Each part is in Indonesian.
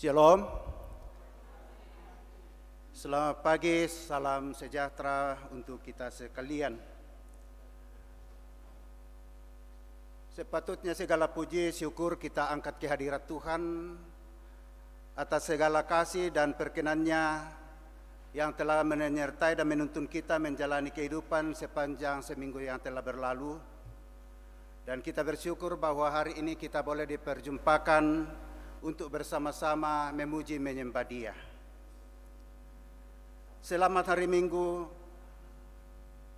Shalom. Selamat pagi, salam sejahtera untuk kita sekalian. Sepatutnya segala puji syukur kita angkat ke hadirat Tuhan atas segala kasih dan perkenannya yang telah menyertai dan menuntun kita menjalani kehidupan sepanjang seminggu yang telah berlalu. Dan kita bersyukur bahwa hari ini kita boleh diperjumpakan untuk bersama-sama memuji menyembah Dia. Selamat hari Minggu,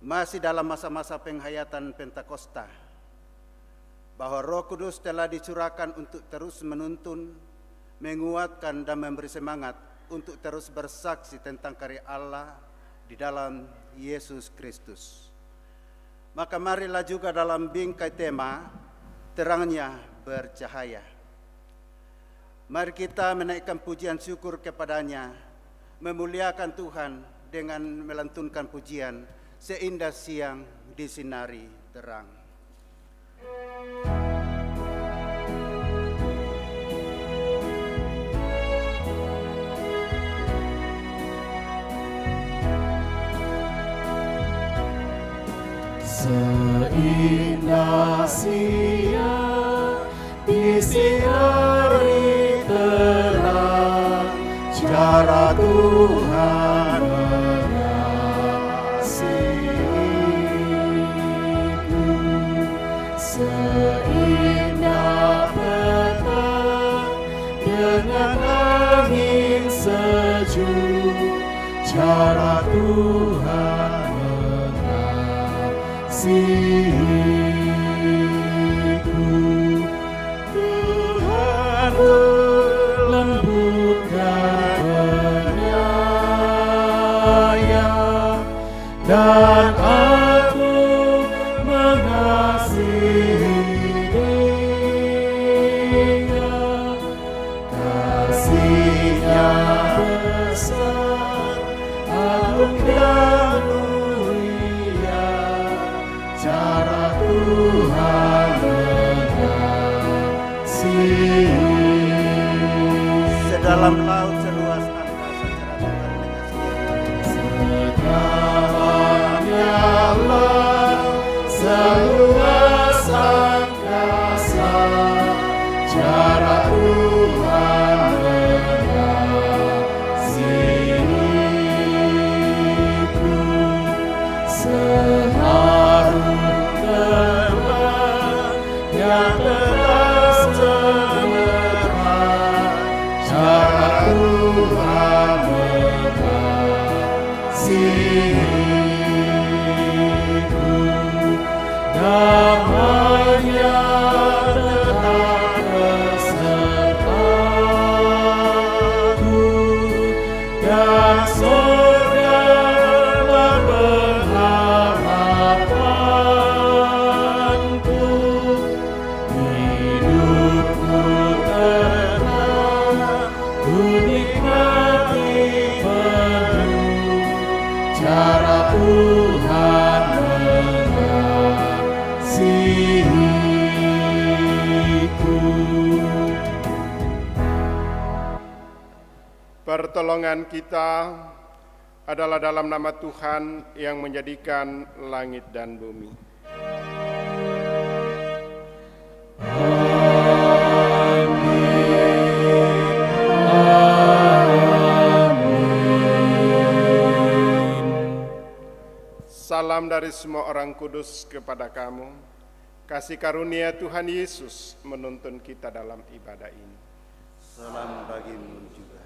masih dalam masa-masa penghayatan Pentakosta, bahwa Roh Kudus telah dicurahkan untuk terus menuntun, menguatkan dan memberi semangat untuk terus bersaksi tentang karya Allah di dalam Yesus Kristus. Maka marilah juga dalam bingkai tema, terangnya bercahaya. Mari kita menaikkan pujian syukur kepadanya, memuliakan Tuhan dengan melantunkan pujian seindah siang disinari terang. Seindah siang disinari terang, cara Tuhan mengasihiku. Seindah petang dengan angin sejuk, cara Tuhan mengasihiku. Tuhan lembutkan penyayang, dan aku mengasihi Dia. Kasih-Nya besar, agung dan mulia, cara Tuhan mengasihi. Sedalam laut seluas angkasa, cara Tuhan mengasihi. Sedalamnya laut seluas angkasa, cara Tuhan mengasihiku. Seharum terbang yang telah cemerlang, cara Tuhan mengasihiku. Damai-Nya tetap besertaku, dan surgalah pengharapanku. Hidupku tenang, ku nikmati penuh, cara Tuhan mengasihiku. Pertolongan kita adalah dalam nama Tuhan yang menjadikan langit dan bumi. Salam dari semua orang kudus kepada kamu. Kasih karunia Tuhan Yesus menuntun kita dalam ibadah ini. Salam bagimu juga.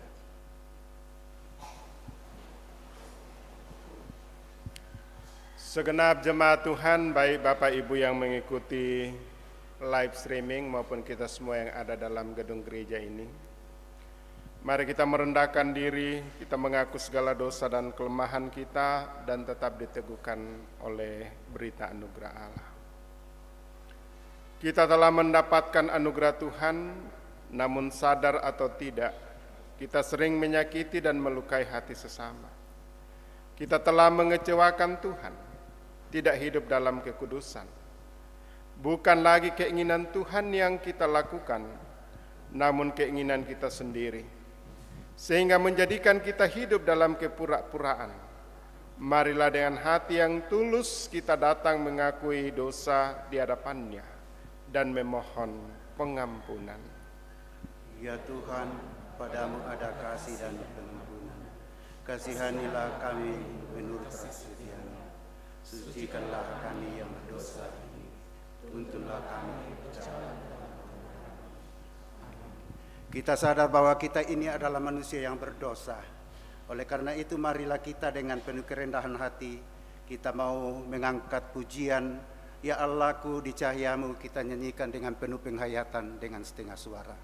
Segenap jemaat Tuhan, baik Bapak Ibu yang mengikuti live streaming maupun kita semua yang ada dalam gedung gereja ini. Mari kita merendahkan diri, kita mengaku segala dosa dan kelemahan kita dan tetap diteguhkan oleh berita anugerah Allah. Kita telah mendapatkan anugerah Tuhan, namun sadar atau tidak, kita sering menyakiti dan melukai hati sesama. Kita telah mengecewakan Tuhan, tidak hidup dalam kekudusan. Bukan lagi keinginan Tuhan yang kita lakukan, namun keinginan kita sendiri. sehingga menjadikan kita hidup dalam kepura-puraan. Marilah dengan hati yang tulus kita datang mengakui dosa di hadapan-Nya dan memohon pengampunan. Ya Tuhan, padamu ada kasih dan pengampunan. Kasihanilah kami menurut persediaan-Mu. Sucikanlah kami yang berdosa ini. Tuntunlah kami berjalan. Kita sadar bahwa kita ini adalah manusia yang berdosa. Oleh karena itu marilah kita dengan penuh kerendahan hati, kita mau mengangkat pujian, Ya Allahku di cahayamu, kita nyanyikan dengan penuh penghayatan dengan setengah suara.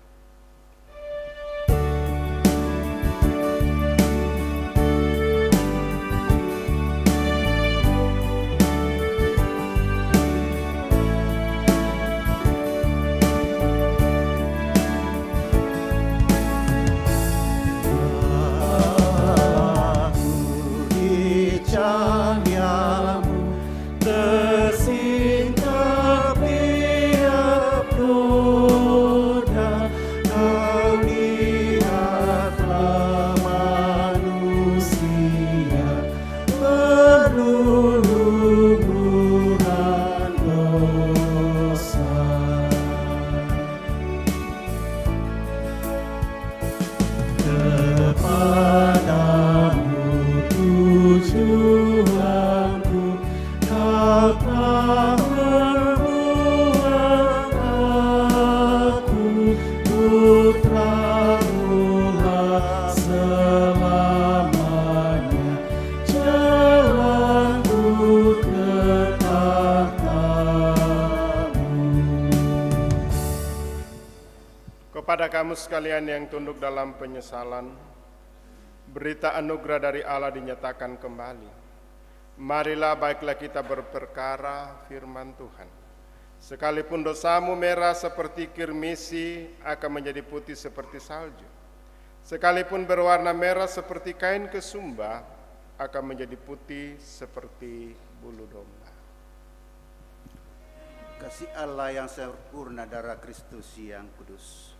Kepada kamu sekalian yang tunduk dalam penyesalan, berita anugerah dari Allah dinyatakan kembali. Marilah baiklah kita berperkara firman Tuhan. Sekalipun dosamu merah seperti kirmisi, akan menjadi putih seperti salju. Sekalipun berwarna merah seperti kain kesumba, akan menjadi putih seperti bulu domba. Kasih Allah yang sempurna, darah Kristus yang kudus.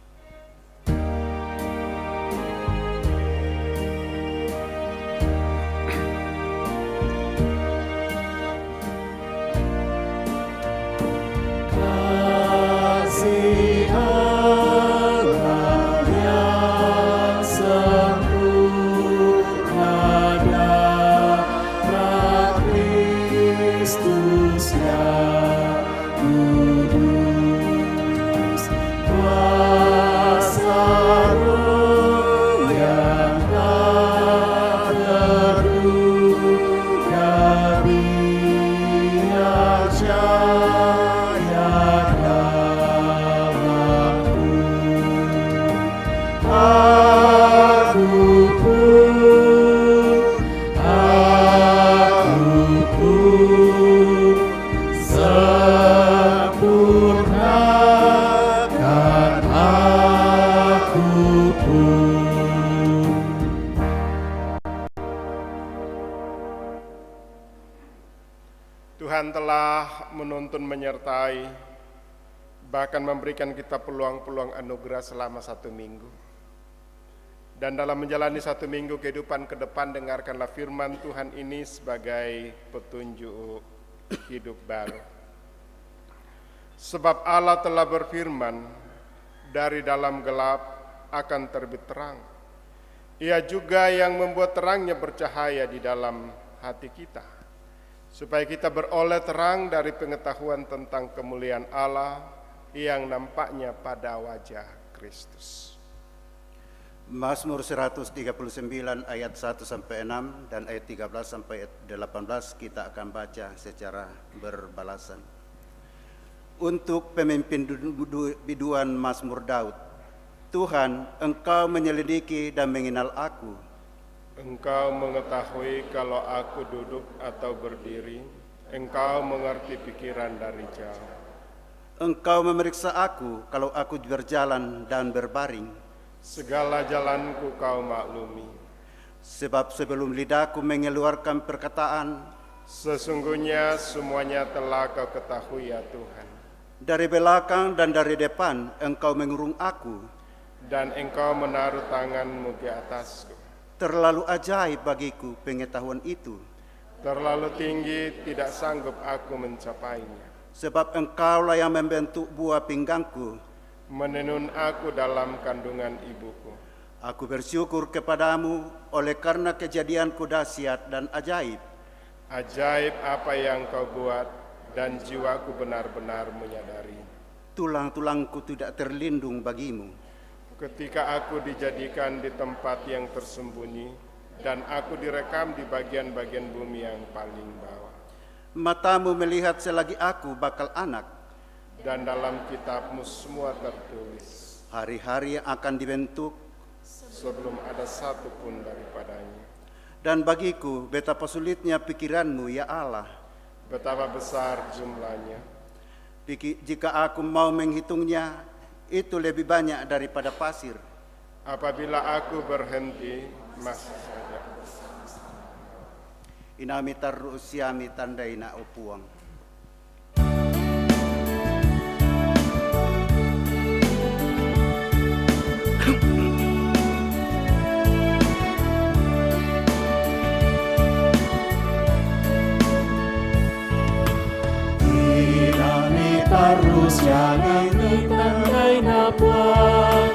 Tuhan telah menuntun, menyertai, bahkan memberikan kita peluang-peluang anugerah selama 1 minggu. Dan dalam menjalani 1 minggu kehidupan ke depan, dengarkanlah firman Tuhan ini sebagai petunjuk hidup baru. Sebab Allah telah berfirman, dari dalam gelap akan terbit terang. Ia juga yang membuat terangnya bercahaya di dalam hati kita, supaya kita beroleh terang dari pengetahuan tentang kemuliaan Allah yang nampaknya pada wajah Kristus. Mazmur 139 ayat 1-6 dan ayat 13-18 kita akan baca secara berbalasan. Untuk pemimpin biduan Mazmur Daud, Tuhan, Engkau menyelidiki dan mengenal aku. Engkau mengetahui kalau aku duduk atau berdiri, Engkau mengerti pikiran dari jauh. Engkau memeriksa aku kalau aku berjalan dan berbaring. Segala jalanku kau maklumi. Sebab sebelum lidahku mengeluarkan perkataan, sesungguhnya semuanya telah kau ketahui ya Tuhan. Dari belakang dan dari depan Engkau mengurung aku. dan Engkau menaruh tangan-Mu di atasku. Terlalu ajaib bagiku pengetahuan itu, Terlalu tinggi, tidak sanggup aku mencapainya. sebab Engkaulah yang membentuk buah pinggangku. Menenun aku dalam kandungan ibuku. Aku bersyukur kepadamu oleh karena kejadianku dahsyat dan ajaib. Ajaib apa yang Kau buat, dan jiwaku benar-benar menyadari. Tulang-tulangku tidak terlindung bagimu. Ketika aku dijadikan di tempat yang tersembunyi, dan aku direkam di bagian-bagian bumi yang paling bawah. Matamu melihat selagi aku bakal anak. Dan dalam kitab-Mu semua tertulis, Hari-hari yang akan dibentuk, sebelum ada satu pun daripadanya. dan bagiku betapa sulitnya pikiranmu ya Allah. Betapa besar jumlahnya. Jika aku mau menghitungnya, itu lebih banyak daripada pasir. Apabila aku berhenti, masih saja. Inami taru siami tandai na upuang. Tarus yang tandai napua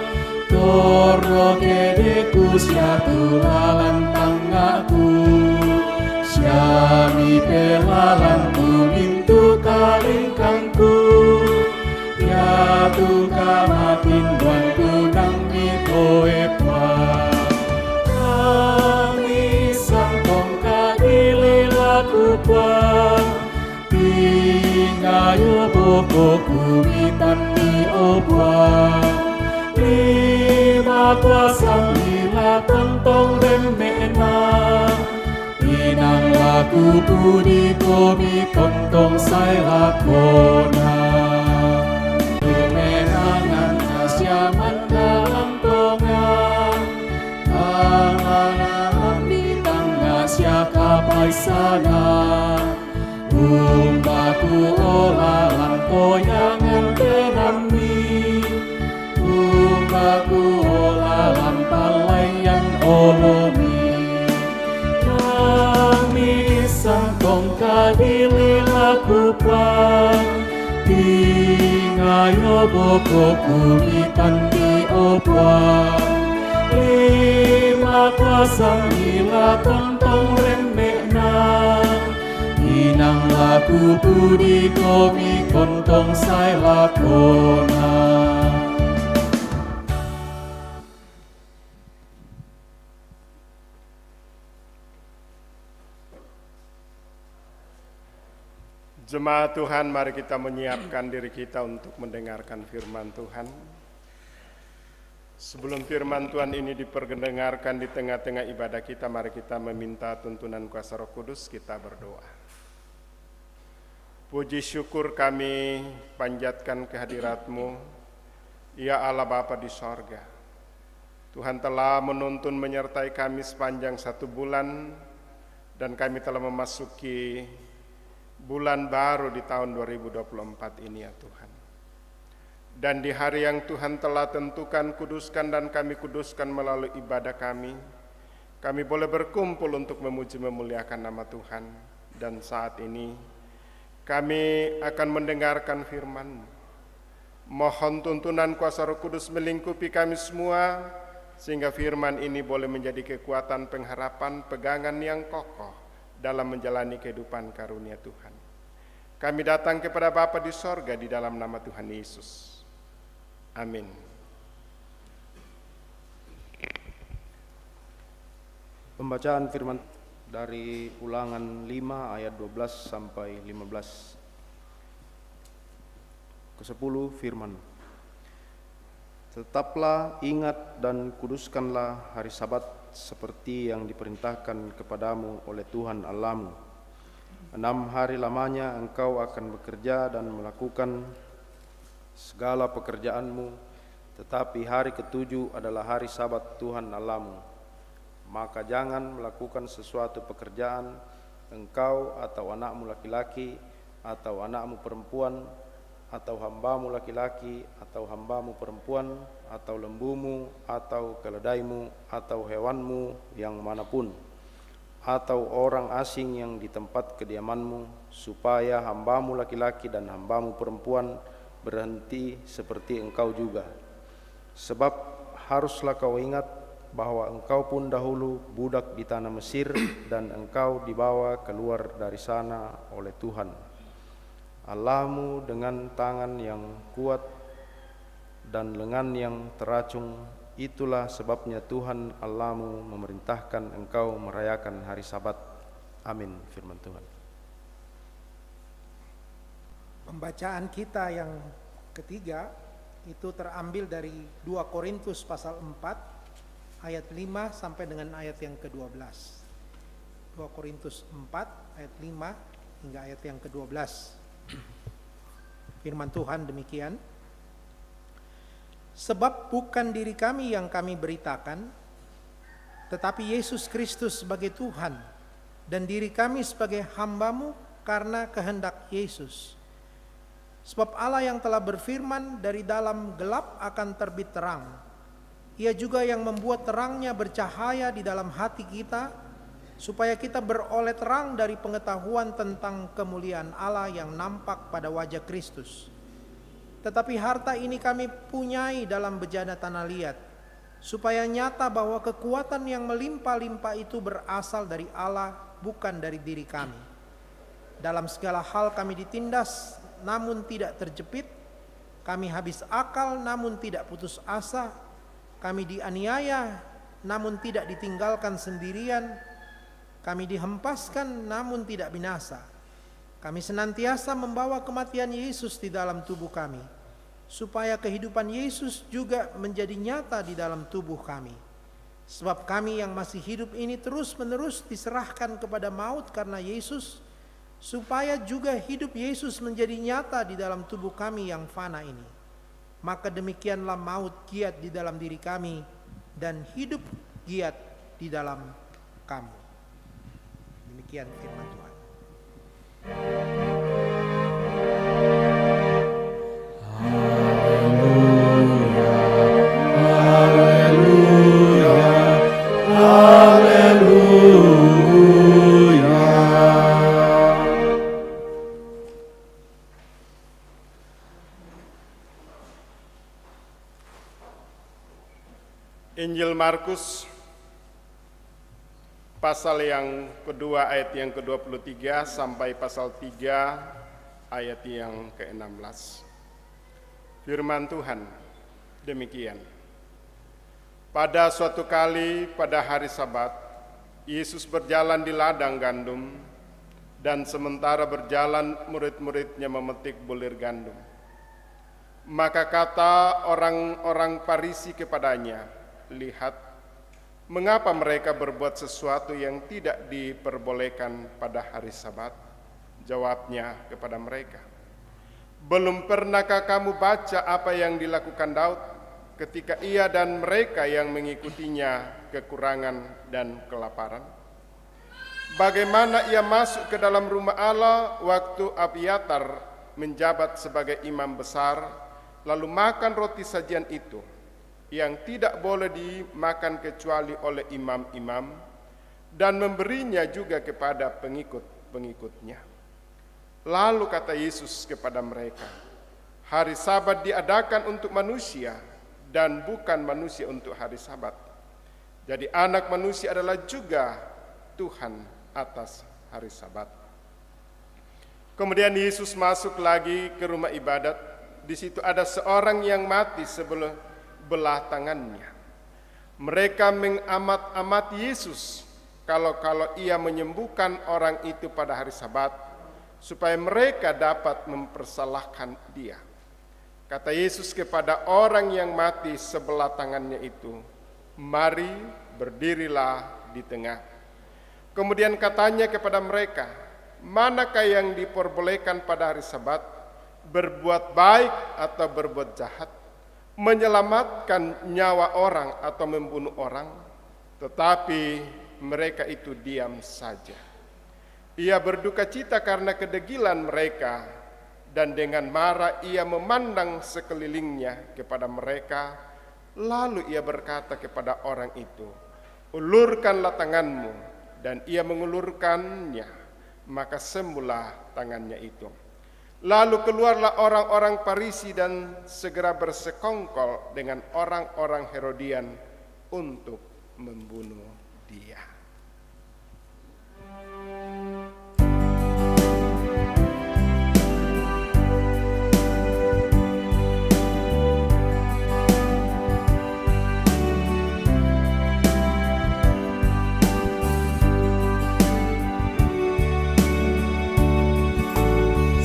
Toro kedeku siatu lalang tangaku Siami pelalang mintu kalingkangku Yatu kamatin buanku nang mitoepwa Kami sangkong kadililaku puan Ngayo boko kumitan ni obwa Lima kuasa lila kantong remena Inang laku budi komi kontong say lakona Tumenangan asyaman dalam tongan Tangan bintang asya kapai sana Umbaku olalan koyangan tenami Umbaku olalan palayan olomi Kami sangkong kadili laku pang Tingayo boko kumitan di opang Lima kuasa mila tontong remekna Inang laku budi komi kontong say lakona Jemaat Tuhan, mari kita menyiapkan diri kita untuk mendengarkan firman Tuhan. Sebelum firman Tuhan ini diperdengarkan di tengah-tengah ibadah kita, mari kita meminta tuntunan kuasa Roh Kudus, kita berdoa. Puji syukur kami panjatkan kehadirat-Mu, ya Allah Bapa di sorga. Tuhan telah menuntun menyertai kami sepanjang 1 bulan, dan kami telah memasuki bulan baru di tahun 2024 ini ya Tuhan. Dan di hari yang Tuhan telah tentukan, kuduskan dan kami kuduskan melalui ibadah kami boleh berkumpul untuk memuji memuliakan nama Tuhan. Dan saat ini kami akan mendengarkan firman-Mu. Mohon tuntunan kuasa Roh Kudus melingkupi kami semua, sehingga firman ini boleh menjadi kekuatan pengharapan, pegangan yang kokoh dalam menjalani kehidupan karunia Tuhan. Kami datang kepada Bapa di sorga di dalam nama Tuhan Yesus. Amin. Pembacaan firman dari Ulangan 5 ayat 12 sampai 15. Ke-10 firman. Tetaplah ingat dan kuduskanlah hari Sabat seperti yang diperintahkan kepadamu oleh Tuhan Allahmu. 6 hari lamanya engkau akan bekerja dan melakukan segala pekerjaanmu, tetapi hari ke-7 adalah hari Sabat Tuhan Allahmu. Maka jangan melakukan sesuatu pekerjaan, engkau atau anakmu laki-laki atau anakmu perempuan, atau hambamu laki-laki, atau hambamu perempuan, atau lembumu, atau keledaimu, atau hewanmu yang manapun, atau orang asing yang di tempat kediamanmu, supaya hambamu laki-laki dan hambamu perempuan berhenti seperti engkau juga. Sebab haruslah kau ingat bahwa engkau pun dahulu budak di tanah Mesir, dan engkau dibawa keluar dari sana oleh Tuhan Allahmu dengan tangan yang kuat dan lengan yang teracung. Itulah sebabnya Tuhan Allahmu memerintahkan engkau merayakan hari Sabat. Amin. Firman Tuhan. Pembacaan kita yang ketiga itu terambil dari 2 Korintus pasal 4 ayat 5 sampai dengan ayat yang ke-12. 2 Korintus 4 ayat 5 hingga ayat yang ke-12. Firman Tuhan demikian. Sebab bukan diri kami yang kami beritakan, tetapi Yesus Kristus sebagai Tuhan, dan diri kami sebagai hamba-Mu karena kehendak Yesus. Sebab Allah yang telah berfirman, dari dalam gelap akan terbit terang. Ia juga yang membuat terangnya bercahaya di dalam hati kita, supaya kita beroleh terang dari pengetahuan tentang kemuliaan Allah yang nampak pada wajah Kristus. Tetapi harta ini kami punyai dalam bejana tanah liat, supaya nyata bahwa kekuatan yang melimpah-limpah itu berasal dari Allah, bukan dari diri kami. Dalam segala hal kami ditindas, namun tidak terjepit. Kami habis akal, namun tidak putus asa. Kami dianiaya, namun tidak ditinggalkan sendirian. Kami dihempaskan, namun tidak binasa. Kami senantiasa membawa kematian Yesus di dalam tubuh kami, supaya kehidupan Yesus juga menjadi nyata di dalam tubuh kami. Sebab kami yang masih hidup ini terus-menerus diserahkan kepada maut karena Yesus, supaya juga hidup Yesus menjadi nyata di dalam tubuh kami yang fana ini. Maka demikianlah maut giat di dalam diri kami, dan hidup giat di dalam kamu. Demikian firman Tuhan. Injil Markus pasal yang kedua ayat yang ke-23 sampai pasal 3 ayat yang ke-16. Firman Tuhan demikian. Pada suatu kali pada hari Sabat, Yesus berjalan di ladang gandum, dan sementara berjalan murid-muridnya memetik bulir gandum. Maka kata orang-orang Farisi kepadanya, "Lihat, mengapa mereka berbuat sesuatu yang tidak diperbolehkan pada hari Sabat?" Jawabnya kepada mereka, "Belum pernahkah kamu baca apa yang dilakukan Daud ketika ia dan mereka yang mengikutinya kekurangan dan kelaparan? Bagaimana ia masuk ke dalam rumah Allah waktu Abiatar menjabat sebagai imam besar, lalu makan roti sajian itu, yang tidak boleh dimakan kecuali oleh imam-imam, dan memberinya juga kepada pengikut-pengikutnya." Lalu kata Yesus kepada mereka, "Hari Sabat diadakan untuk manusia, dan bukan manusia untuk hari Sabat. Jadi Anak Manusia adalah juga Tuhan atas hari Sabat." Kemudian Yesus masuk lagi ke rumah ibadat. Di situ ada seorang yang mati sebelah belah tangannya. Mereka mengamat-amati Yesus kalau ia menyembuhkan orang itu pada hari Sabat, supaya mereka dapat mempersalahkan dia. Kata Yesus kepada orang yang mati sebelah tangannya itu, "Mari, berdirilah di tengah." Kemudian katanya kepada mereka, "Manakah yang diperbolehkan pada hari Sabat, berbuat baik atau berbuat jahat, menyelamatkan nyawa orang atau membunuh orang?" Tetapi mereka itu diam saja. Ia berduka cita karena kedegilan mereka, dan dengan marah ia memandang sekelilingnya kepada mereka, lalu ia berkata kepada orang itu, "Ulurkanlah tanganmu." Dan ia mengulurkannya, maka sembuhlah tangannya itu. Lalu keluarlah orang-orang Farisi dan segera bersekongkol dengan orang-orang Herodian untuk membunuh dia.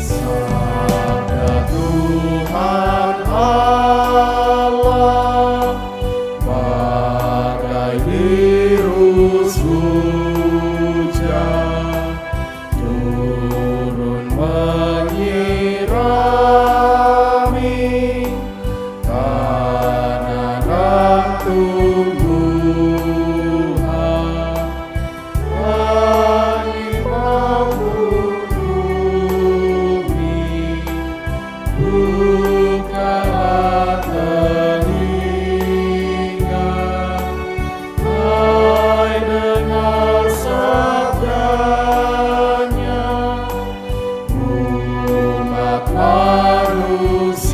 Sabda Tuhan Allah bagai virus hujan turun menyirami tanah dan tumbuhan, angin membumi, bukalah telinga, hai dengar sabdanya, umat manusia.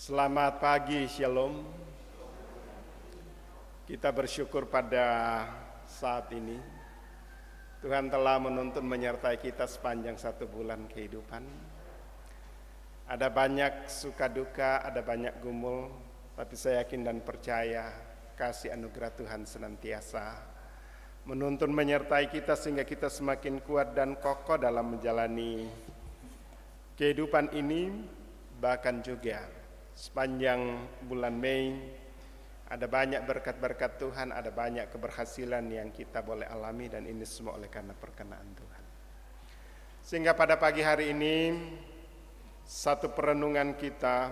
Selamat pagi, Shalom. Kita bersyukur pada saat ini Tuhan telah menuntun menyertai kita sepanjang 1 bulan kehidupan. Ada banyak suka duka, ada banyak gumul, tapi saya yakin dan percaya kasih anugerah Tuhan senantiasa menuntun menyertai kita sehingga kita semakin kuat dan kokoh dalam menjalani kehidupan ini. Bahkan juga sepanjang bulan Mei ada banyak berkat-berkat Tuhan, ada banyak keberhasilan yang kita boleh alami, dan ini semua oleh karena perkenaan Tuhan. Sehingga pada pagi hari ini satu perenungan kita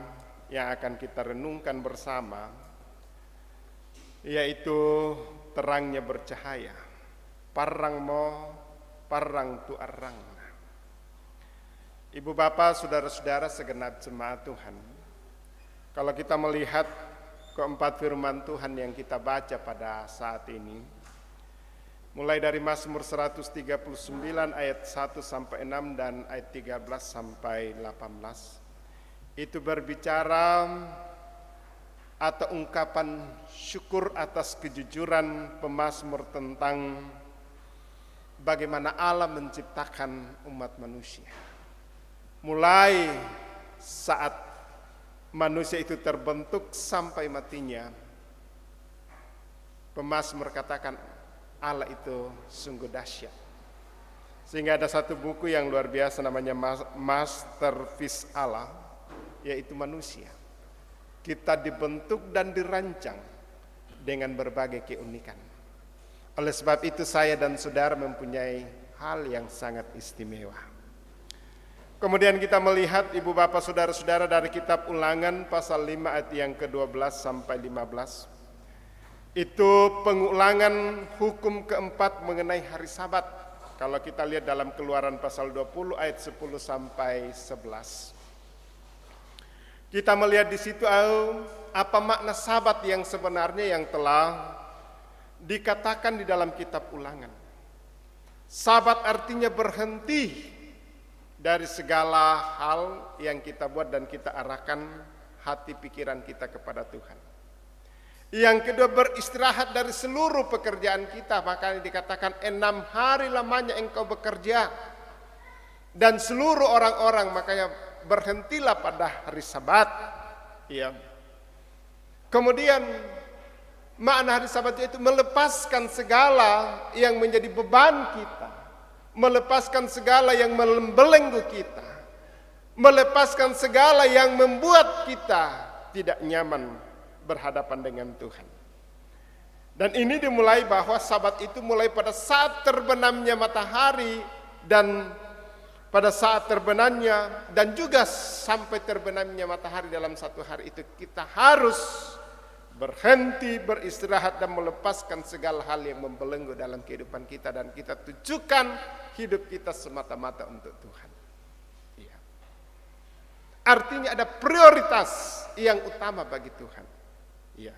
yang akan kita renungkan bersama, yaitu terangnya bercahaya, parang mo parang tu arang. Ibu bapak, saudara-saudara segenap jemaat Tuhan, kalau kita melihat keempat firman Tuhan yang kita baca pada saat ini, mulai dari Mazmur 139 ayat 1 sampai 6 dan ayat 13 sampai 18, itu berbicara atau ungkapan syukur atas kejujuran pemazmur tentang bagaimana Allah menciptakan umat manusia. Mulai saat manusia itu terbentuk sampai matinya, pemazmur katakan Allah itu sungguh dahsyat. Sehingga ada satu buku yang luar biasa namanya Masterpiece Allah, yaitu manusia. Kita dibentuk dan dirancang dengan berbagai keunikan. Oleh sebab itu saya dan saudara mempunyai hal yang sangat istimewa. Kemudian kita melihat ibu bapak saudara-saudara dari kitab Ulangan pasal 5 ayat yang ke-12 sampai 15. Itu pengulangan hukum keempat mengenai hari Sabat. Kalau kita lihat dalam Keluaran pasal 20 ayat 10 sampai 11. Kita melihat di situ apa makna Sabat yang sebenarnya yang telah dikatakan di dalam kitab Ulangan. Sabat artinya berhenti dari segala hal yang kita buat dan kita arahkan hati pikiran kita kepada Tuhan. Yang kedua, beristirahat dari seluruh pekerjaan kita. Makanya dikatakan 6 hari lamanya engkau bekerja dan seluruh orang-orang, makanya berhentilah pada hari Sabat. Ya. Kemudian makna hari Sabat itu melepaskan segala yang menjadi beban kita, melepaskan segala yang membelenggu kita, melepaskan segala yang membuat kita tidak nyaman berhadapan dengan Tuhan. Dan ini dimulai bahwa Sabat itu mulai pada saat terbenamnya matahari dan pada saat terbenamnya dan juga sampai terbenamnya matahari dalam satu hari itu, kita harus berhenti, beristirahat dan melepaskan segala hal yang membelenggu dalam kehidupan kita, dan kita tujukan hidup kita semata-mata untuk Tuhan. Ya. Artinya ada prioritas yang utama bagi Tuhan. Ya.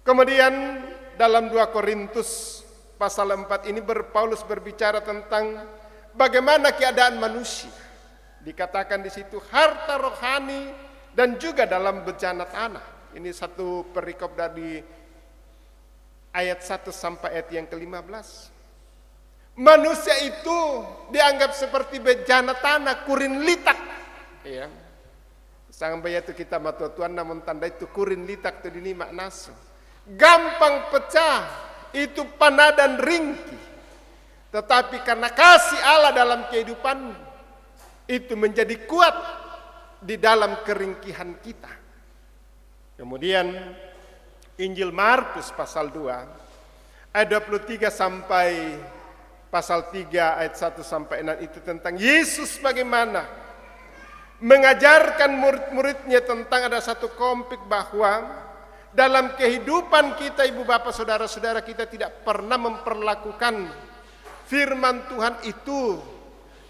Kemudian dalam 2 Korintus pasal 4 ini Paulus berbicara tentang bagaimana keadaan manusia. Dikatakan di situ harta rohani dan juga dalam bejana tanah. Ini satu perikop dari ayat 1 sampai ayat yang ke-15. Manusia itu dianggap seperti bejana tanah, kurin litak. Ya. Sampai itu kita matua Tuhan namun tanda itu kurin litak itu dini maknasu. Gampang pecah, itu panah dan ringkih. Tetapi karena kasih Allah dalam kehidupan itu menjadi kuat di dalam keringkihan kita. Kemudian Injil Markus pasal 2 ayat 23 sampai pasal 3 ayat 1 sampai 6 itu tentang Yesus bagaimana mengajarkan murid-muridnya tentang ada satu konflik bahwa dalam kehidupan kita, ibu bapak saudara-saudara, kita tidak pernah memperlakukan firman Tuhan itu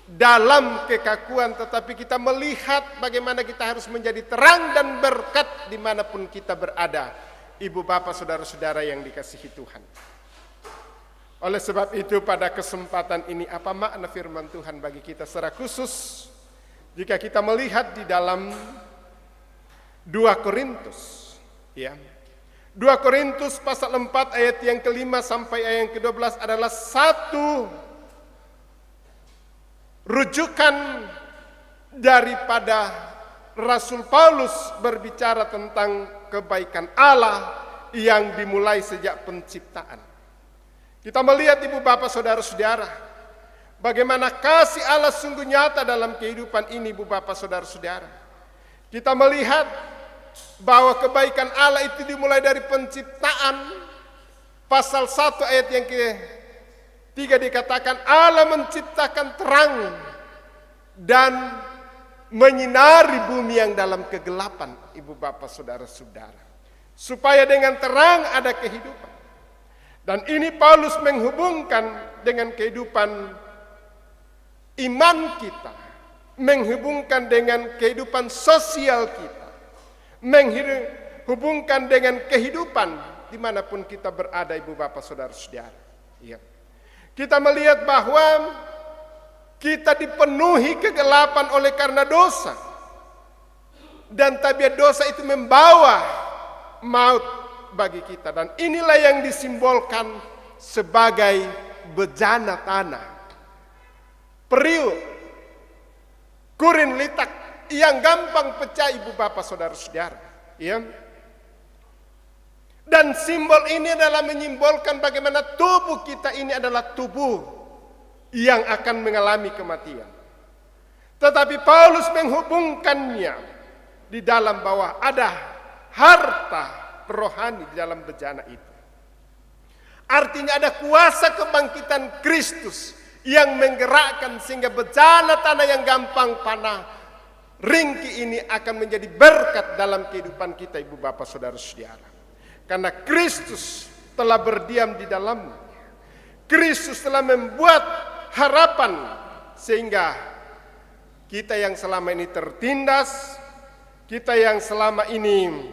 dalam kekakuan, tetapi kita melihat bagaimana kita harus menjadi terang dan berkat dimanapun kita berada, ibu bapak saudara-saudara yang dikasihi Tuhan. Oleh sebab itu pada kesempatan ini apa makna firman Tuhan bagi kita secara khusus jika kita melihat di dalam 2 Korintus, ya. 2 Korintus pasal 4 ayat yang ke-5 sampai ayat yang ke-12 adalah satu rujukan daripada Rasul Paulus berbicara tentang kebaikan Allah yang dimulai sejak penciptaan. Kita melihat ibu bapak saudara-saudara, bagaimana kasih Allah sungguh nyata dalam kehidupan ini ibu bapak saudara-saudara. Kita melihat bahwa kebaikan Allah itu dimulai dari penciptaan. Pasal 1 ayat yang ke-3 dikatakan Allah menciptakan terang dan menyinari bumi yang dalam kegelapan, ibu bapak saudara-saudara, supaya dengan terang ada kehidupan. Dan ini Paulus menghubungkan dengan kehidupan iman kita, menghubungkan dengan kehidupan sosial kita, menghubungkan dengan kehidupan dimanapun kita berada ibu bapak saudara-saudara. Ya. Kita melihat bahwa kita dipenuhi kegelapan oleh karena dosa. Dan tabiat dosa itu membawa maut bagi kita. Dan inilah yang disimbolkan sebagai bejana tanah. Periuk, kurin litak, yang gampang pecah ibu bapak saudara-saudara, ya. Dan simbol ini adalah menyimbolkan bagaimana tubuh kita ini adalah tubuh yang akan mengalami kematian. Tetapi Paulus menghubungkannya di dalam bahwa ada harta rohani di dalam bejana itu. Artinya ada kuasa kebangkitan Kristus yang menggerakkan sehingga bejana tanah yang gampang panah ringkih ini akan menjadi berkat dalam kehidupan kita ibu bapak saudara-saudara. Karena Kristus telah berdiam di dalamnya. Kristus telah membuat harapan sehingga kita yang selama ini tertindas, kita yang selama ini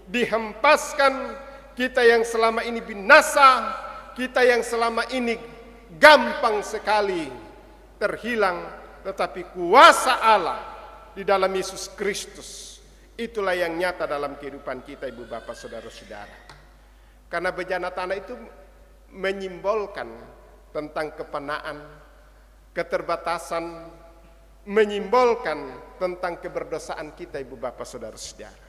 dihempaskan, kita yang selama ini binasa, kita yang selama ini gampang sekali terhilang, tetapi kuasa Allah di dalam Yesus Kristus itulah yang nyata dalam kehidupan kita ibu bapak saudara-saudara. Karena bejana tanah itu menyimbolkan tentang kepenaan, keterbatasan, menyimbolkan tentang keberdosaan kita ibu bapak saudara-saudara.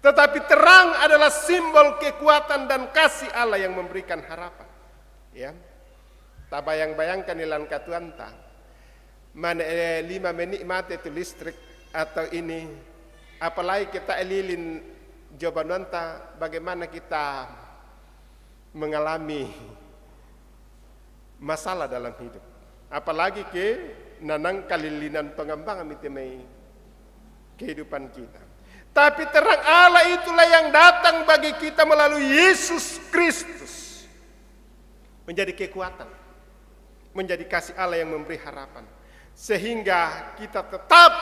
Tetapi terang adalah simbol kekuatan dan kasih Allah yang memberikan harapan. Ya, tak bayang-bayangkan ilan katuanta mana 5 menikmati itu listrik atau ini, apalagi kita elilin jawabananta bagaimana kita mengalami masalah dalam hidup, apalagi ke nanang kalilinan pengembangan mitemai kehidupan kita. Tapi terang Allah itulah yang datang bagi kita melalui Yesus Kristus. Menjadi kekuatan. Menjadi kasih Allah yang memberi harapan. Sehingga kita tetap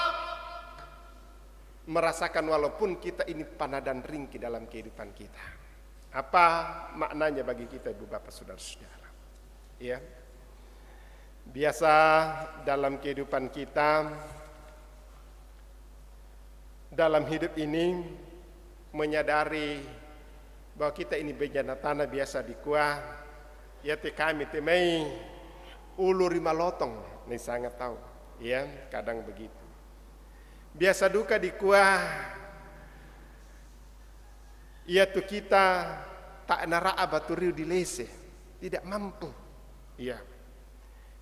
merasakan walaupun kita ini panah dan ringkih dalam kehidupan kita. Apa maknanya bagi kita Ibu Bapak Saudara-saudara? Ya. Biasa dalam kehidupan kita, dalam hidup ini menyadari bahwa kita ini bejana tanah biasa di kuah, ya te kami temai ulu rima lotong, nih sangat tahu, ya kadang begitu. Biasa duka di kuah, ya tu kita tak naraa baturiu di lese, tidak mampu, ya.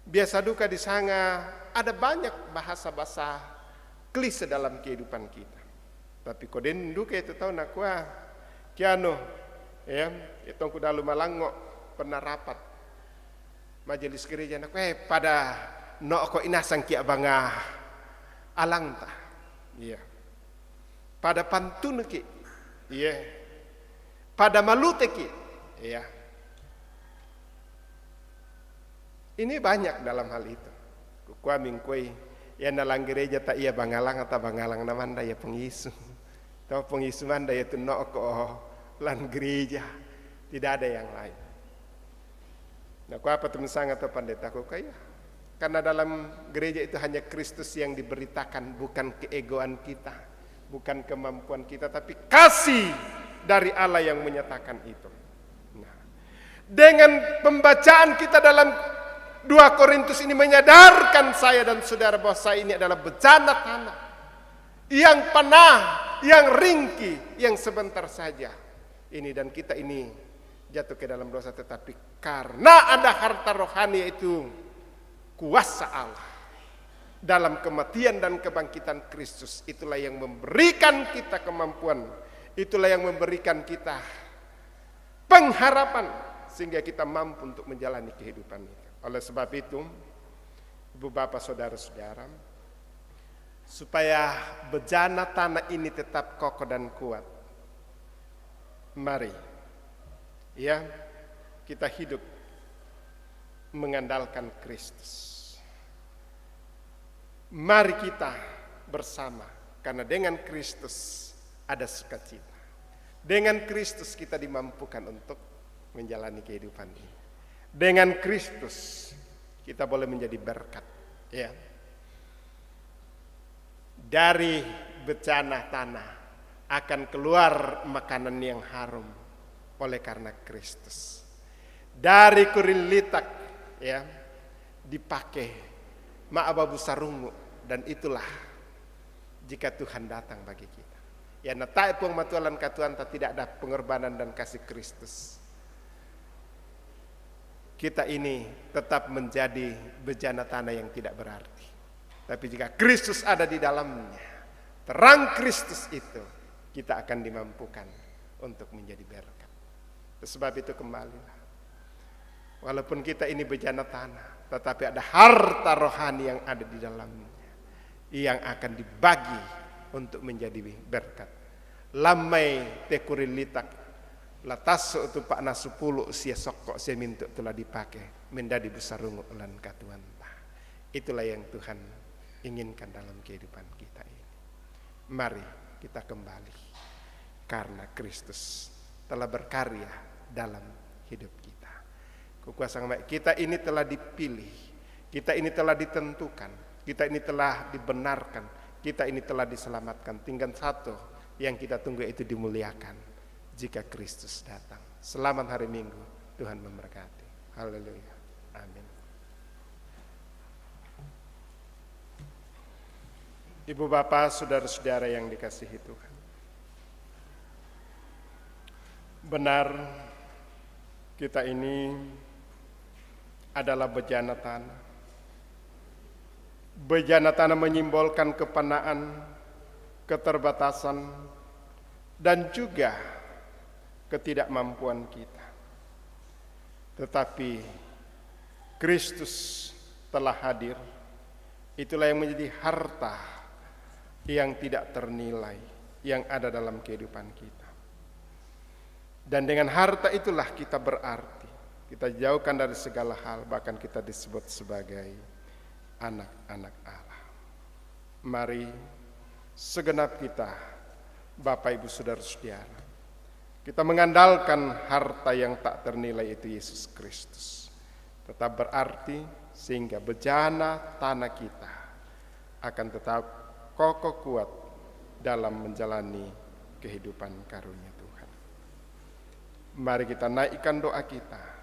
Biasa duka di sana ada banyak bahasa-bahasa klise dalam kehidupan kita. Tapi koden duka itu tahu nak kuah kiano ya itu ku dalu malango pernah rapat majelis gereja nak pada no ko inasang kia banga alang ta. Iya. Pada pantun ki. Iya. Pada malute ki. Iya. Ini banyak dalam hal itu. Kukua mingkui ya nalang gereja tak iya bangalang atau bangalang namanda ya pengisu. Tahu pengisu manda ya tu nok lan gereja. Tidak ada yang lain. Nah, ku apa teman sang atau pendeta ku kaya? Karena dalam gereja itu hanya Kristus yang diberitakan, bukan keegoan kita, bukan kemampuan kita, tapi kasih dari Allah yang menyatakan itu. Nah, dengan pembacaan kita dalam 2 Korintus ini menyadarkan saya dan saudara bahwa saya ini adalah bejana tanah yang panah, yang ringkih, yang sebentar saja ini dan kita ini jatuh ke dalam dosa, tetapi karena ada harta rohani yaitu kuasa Allah dalam kematian dan kebangkitan Kristus, itulah yang memberikan kita kemampuan, itulah yang memberikan kita pengharapan sehingga kita mampu untuk menjalani kehidupan itu. Oleh sebab itu, Ibu Bapak Saudara-saudara, supaya bejana tanah ini tetap kokoh dan kuat, mari ya kita hidup mengandalkan Kristus. Mari kita bersama, karena dengan Kristus ada sukacita. Dengan Kristus kita dimampukan untuk menjalani kehidupan ini. Dengan Kristus kita boleh menjadi berkat, ya. Dari bejana tanah akan keluar makanan yang harum oleh karena Kristus. Dari kurin litak, ya, dipakai ma'ababu sarungu, dan itulah jika Tuhan datang bagi kita. Ya, natai pung matualan katuan tidak ada pengorbanan dan kasih Kristus. Kita ini tetap menjadi bejana tanah yang tidak berarti. Tapi jika Kristus ada di dalamnya, terang Kristus itu, kita akan dimampukan untuk menjadi berkat. Sebab itu kembalilah. Walaupun kita ini bejana tanah, tetapi ada harta rohani yang ada di dalamnya, yang akan dibagi untuk menjadi berkat. Lamai tekurin litak. Latas itu Pak na 10 sia sokok sia mintuk telah dipakai menjadi besarungu lan katuan. Itulah yang Tuhan inginkan dalam kehidupan kita ini. Mari kita kembali karena Kristus telah berkarya dalam hidup kita. Kukuasa kita ini telah dipilih, kita ini telah ditentukan, kita ini telah dibenarkan, kita ini telah diselamatkan. Tinggal satu yang kita tunggu itu dimuliakan. Jika Kristus datang. Selamat hari Minggu. Tuhan memberkati. Haleluya. Amin. Ibu Bapak, saudara-saudara yang dikasihi Tuhan. Benar, kita ini adalah bejana tanah. Bejana tanah menyimbolkan kepanaan, keterbatasan, dan juga ketidakmampuan kita. Tetapi Kristus telah hadir Itulah yang menjadi harta yang tidak ternilai yang ada dalam kehidupan kita. Dan dengan harta itulah kita berarti. Kita jauhkan dari segala hal, bahkan kita disebut sebagai anak-anak Allah. Mari segenap kita, Bapak Ibu Saudara-saudara, kita mengandalkan harta yang tak ternilai itu Yesus Kristus. Tetap berarti sehingga bejana tanah kita akan tetap kokoh kuat dalam menjalani kehidupan karunia Tuhan. Mari kita naikkan doa kita,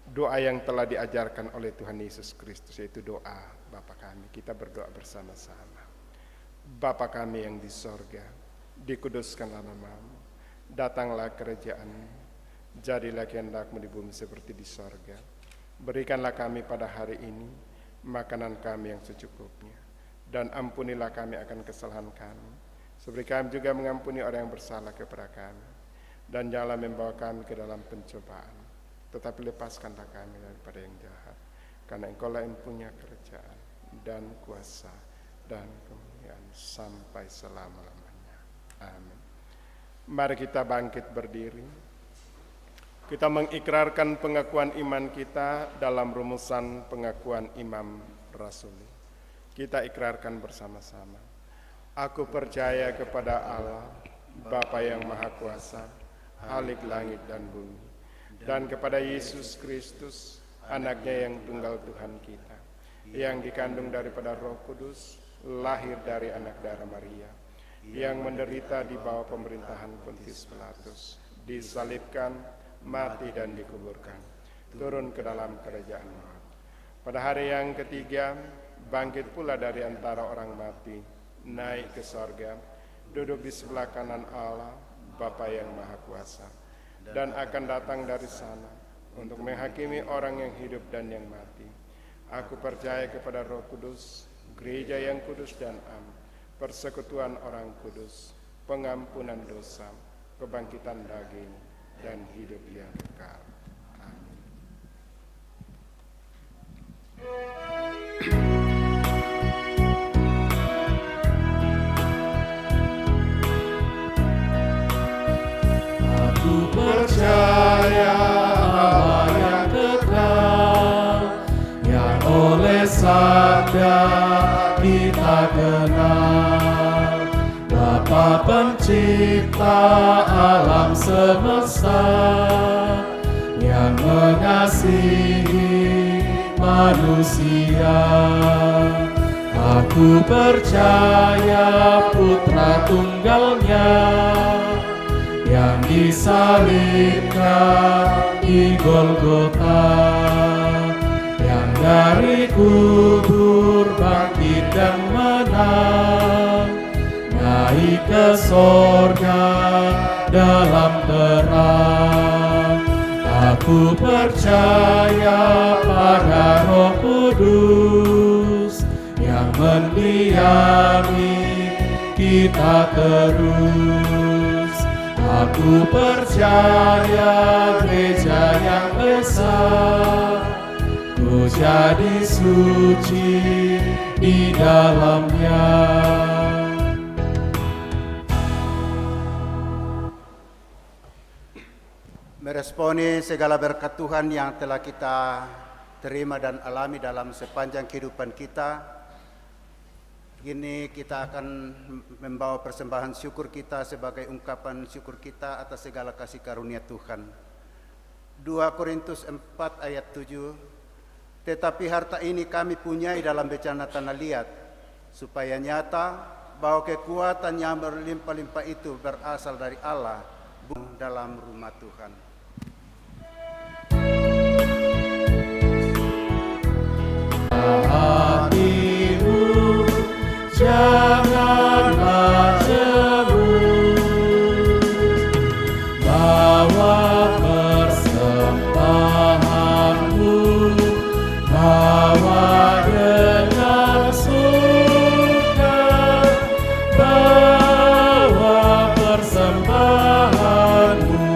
doa yang telah diajarkan oleh Tuhan Yesus Kristus, yaitu doa Bapa kami. Kita berdoa bersama-sama. Bapa kami yang di sorga, dikuduskanlah namamu, datanglah kerajaan-Mu, jadilah kehendak-Mu di bumi seperti di sorga. Berikanlah kami pada hari ini makanan kami yang secukupnya, dan ampunilah kami akan kesalahan kami, seperti kami juga mengampuni orang yang bersalah kepada kami. Dan janganlah membawa kami ke dalam pencobaan, tetapi lepaskanlah kami daripada yang jahat, karena Engkau-lah yang punya kerajaan dan kuasa dan kemuliaan sampai selama-lamanya. Amin. Mari kita bangkit berdiri. Kita mengikrarkan pengakuan iman kita dalam rumusan pengakuan Imam Rasuli. Kita ikrarkan bersama-sama. Aku percaya kepada Allah, Bapa yang Maha Kuasa, Khalik langit dan bumi, dan kepada Yesus Kristus, anaknya yang tunggal Tuhan kita, yang dikandung daripada Roh Kudus, lahir dari anak darah Maria, yang menderita di bawah pemerintahan Pontius Pilatus, disalibkan, mati dan dikuburkan, turun ke dalam kerajaan maut. Pada hari yang ketiga, bangkit pula dari antara orang mati, naik ke sorga, duduk di sebelah kanan Allah, Bapa yang Maha Kuasa, dan akan datang dari sana untuk menghakimi orang yang hidup dan yang mati. Aku percaya kepada Roh Kudus, gereja yang kudus dan am, persekutuan orang kudus, pengampunan dosa, kebangkitan daging, dan hidup yang kekal. Amin. Aku percaya Allah yang kekal, yang oleh sabda kita kenal, Bapa pencipta alam semesta, yang mengasihi manusia. Aku percaya Putra Tunggalnya, yang disalibkan di Golgota, yang dari kubur bangkit dan menang, naik ke sorga dalam terang. Aku percaya pada Roh Kudus, yang mendiami kita terus. Aku percaya gereja yang besar, ku jadi suci di dalamnya. Meresponi segala berkat Tuhan yang telah kita terima dan alami dalam sepanjang kehidupan kita, kini kita akan membawa persembahan syukur kita sebagai ungkapan syukur kita atas segala kasih karunia Tuhan. 2 Korintus 4 ayat 7, tetapi harta ini kami punyai dalam bencana tanah liat, supaya nyata bahwa kekuatan yang berlimpah-limpah itu berasal dari Allah dalam rumah Tuhan. Hatimu janganlah jemu, bawa persembahanmu, bawa dengan suka, bawa persembahanmu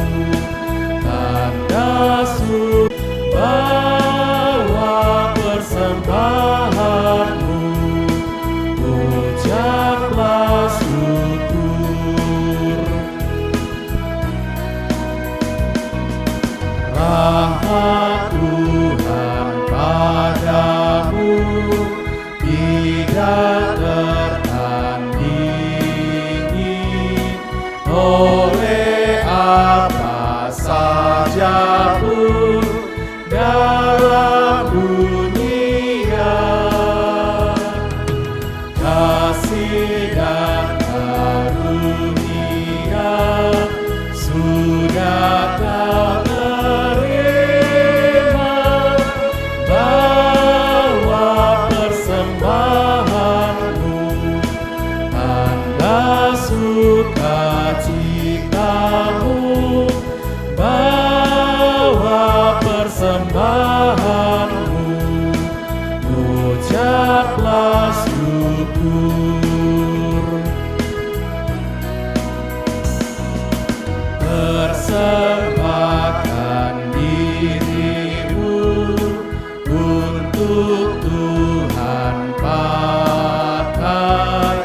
kasih dan karunia sudah kau terima, bawa persembahanmu, tanda sukacitamu, bawa persembahanmu, ucaplah syukur. Persembahkan dirimu untuk Tuhan pakai,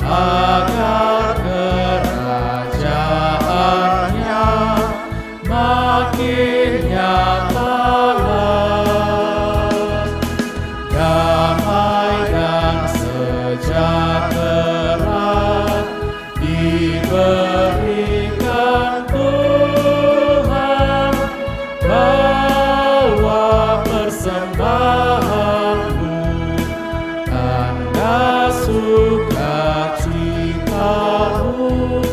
agar kerajaannya makin nyata. Damai dan sejahtera diberikan Tuhan, bawa persembahanmu, tanda sukacitamu,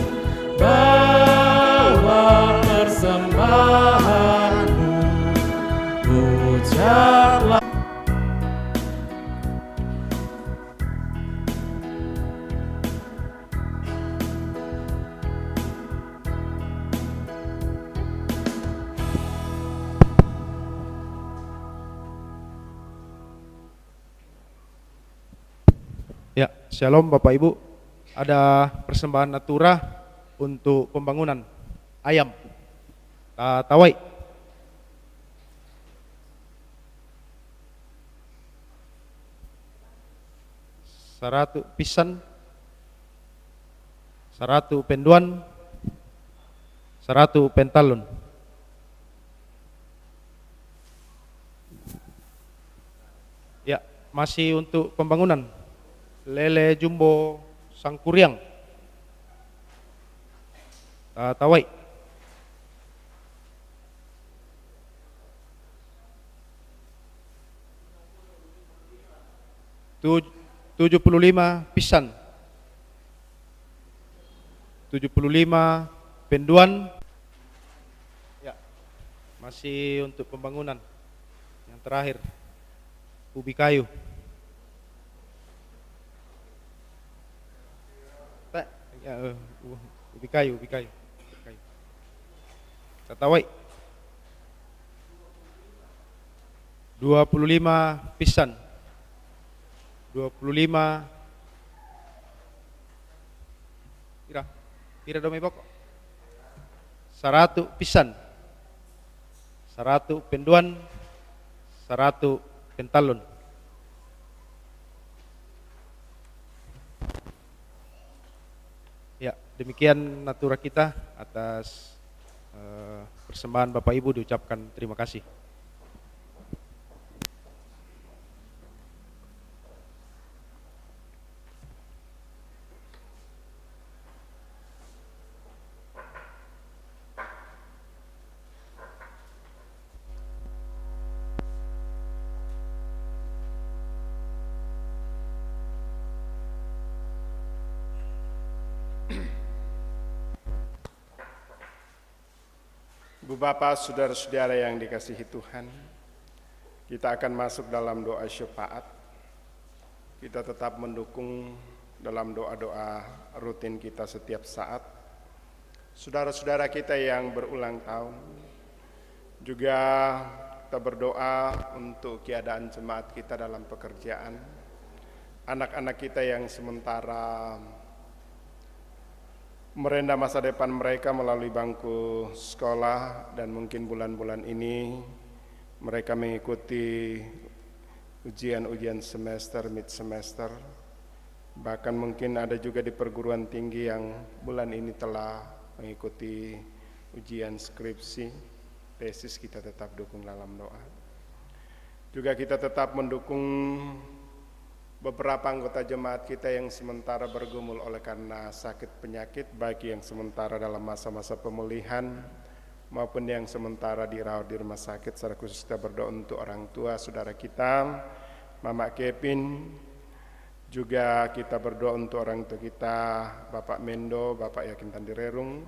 bawa persembahanmu, ucaplah. Ya, shalom Bapak Ibu. Ada persembahan natura untuk pembangunan ayam Tawai. Saratu pisan, saratu penduan, saratu pentalun. Ya, masih untuk pembangunan lele jumbo sangkuriang Tawai. Tu 75 pisan, 75 penduan. Ya, masih untuk pembangunan. Yang terakhir ubi kayu. Ya, ubi kayu. Tatawai 25 pisan, 25 kira domai pokok, 100 pisan, 100 penduan, 100 pentalun. Ya, demikian natura kita. Atas persembahan Bapak Ibu diucapkan terima kasih. Ibu Bapak, saudara-saudara yang dikasihi Tuhan, kita akan masuk dalam doa syafaat. Kita tetap mendukung dalam doa-doa rutin kita setiap saat. Saudara-saudara kita yang berulang tahun, juga kita berdoa untuk keadaan jemaat kita dalam pekerjaan, anak-anak kita yang sementara merenda masa depan mereka melalui bangku sekolah, dan mungkin bulan-bulan ini mereka mengikuti ujian-ujian semester, mid semester. Bahkan mungkin ada juga di perguruan tinggi yang bulan ini telah mengikuti ujian skripsi, tesis. Kita tetap dukung dalam doa. Juga kita tetap mendukung beberapa anggota jemaat kita yang sementara bergumul oleh karena sakit penyakit, baik yang sementara dalam masa-masa pemulihan maupun yang sementara dirawat di rumah sakit. Secara khusus kita berdoa untuk orang tua saudara kita, Mama Kevin, Juga kita berdoa untuk orang tua kita, Bapak Mendo, Bapak Yakin Tandirerung,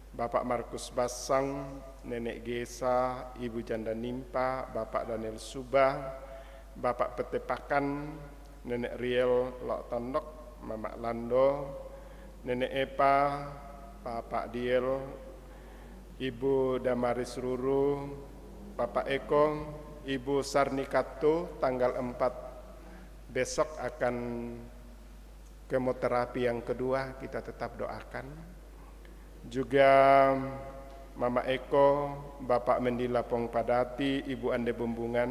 Bapak Markus Basang, Nenek Gesa, Ibu Janda Nimpa, Bapak Daniel Subah, Bapak Petepakan, Nenek Riel Lok Tondok, Mama Lando, Nenek Epa, Bapak Diel, Ibu Damaris Ruru, Bapak Eko, Ibu Sarnikato, tanggal 4 besok akan kemoterapi yang kedua, kita tetap doakan. Juga Mama Eko, Bapak Mendila Pong Padati, Ibu Ande Bumbungan,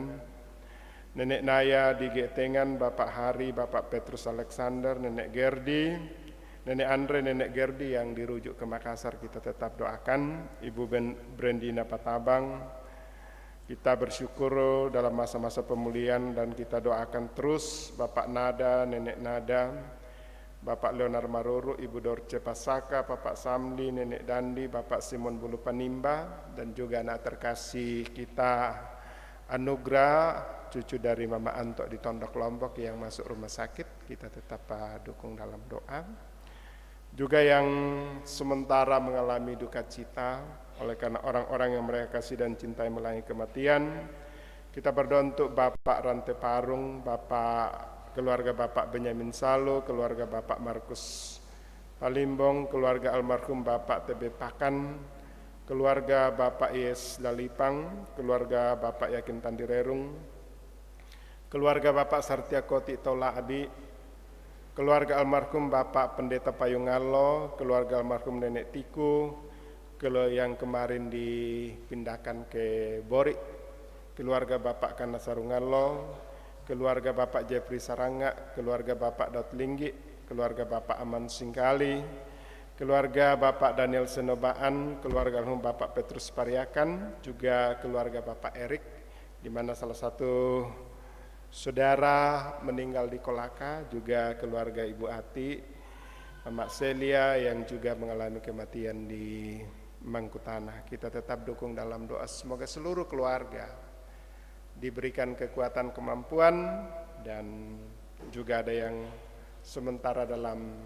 Nenek Naya di Getengan, Bapak Hari, Bapak Petrus Alexander, Nenek Gerdi, Nenek Andre, Nenek Gerdi yang dirujuk ke Makassar, kita tetap doakan. Ibu Brendina Patabang, kita bersyukur dalam masa-masa pemulihan dan kita doakan terus Bapak Nada, Nenek Nada, Bapak Leonar Maruru, Ibu Dorce Pasaka, Bapak Samli, Nenek Dandi, Bapak Simon Bulu Panimba, dan juga anak terkasih kita Anugrah, cucu dari Mama Anto di Tondok Lombok yang masuk rumah sakit, kita tetap dukung dalam doa. Juga yang sementara mengalami duka cita oleh karena orang-orang yang mereka kasih dan cintai melalui kematian, kita berdoa untuk Bapak Rante Parung, keluarga Bapak Benyamin Salo, keluarga Bapak Markus Palimbong, keluarga almarhum Bapak TB Pakan, keluarga Bapak Yes Dalipang, keluarga Bapak Yakin Tandirerung, keluarga Bapak Sartia Koti Tola Adi, keluarga almarhum Bapak Pendeta Payungalo, keluarga almarhum Nenek Tiku, yang kemarin dipindahkan ke Bori, keluarga Bapak Kana Sarungalo, keluarga Bapak Jeffrey Saranga, keluarga Bapak Dot Linggi, keluarga Bapak Aman Singkali, keluarga Bapak Daniel Senobaan, keluarga almarhum Bapak Petrus Pariakan, juga keluarga Bapak Erik, di mana salah satu saudara meninggal di Kolaka, juga keluarga Ibu Ati, Mak Celia yang juga mengalami kematian di Mangkutanah. Kita tetap dukung dalam doa, semoga seluruh keluarga diberikan kekuatan, kemampuan, dan juga ada yang sementara dalam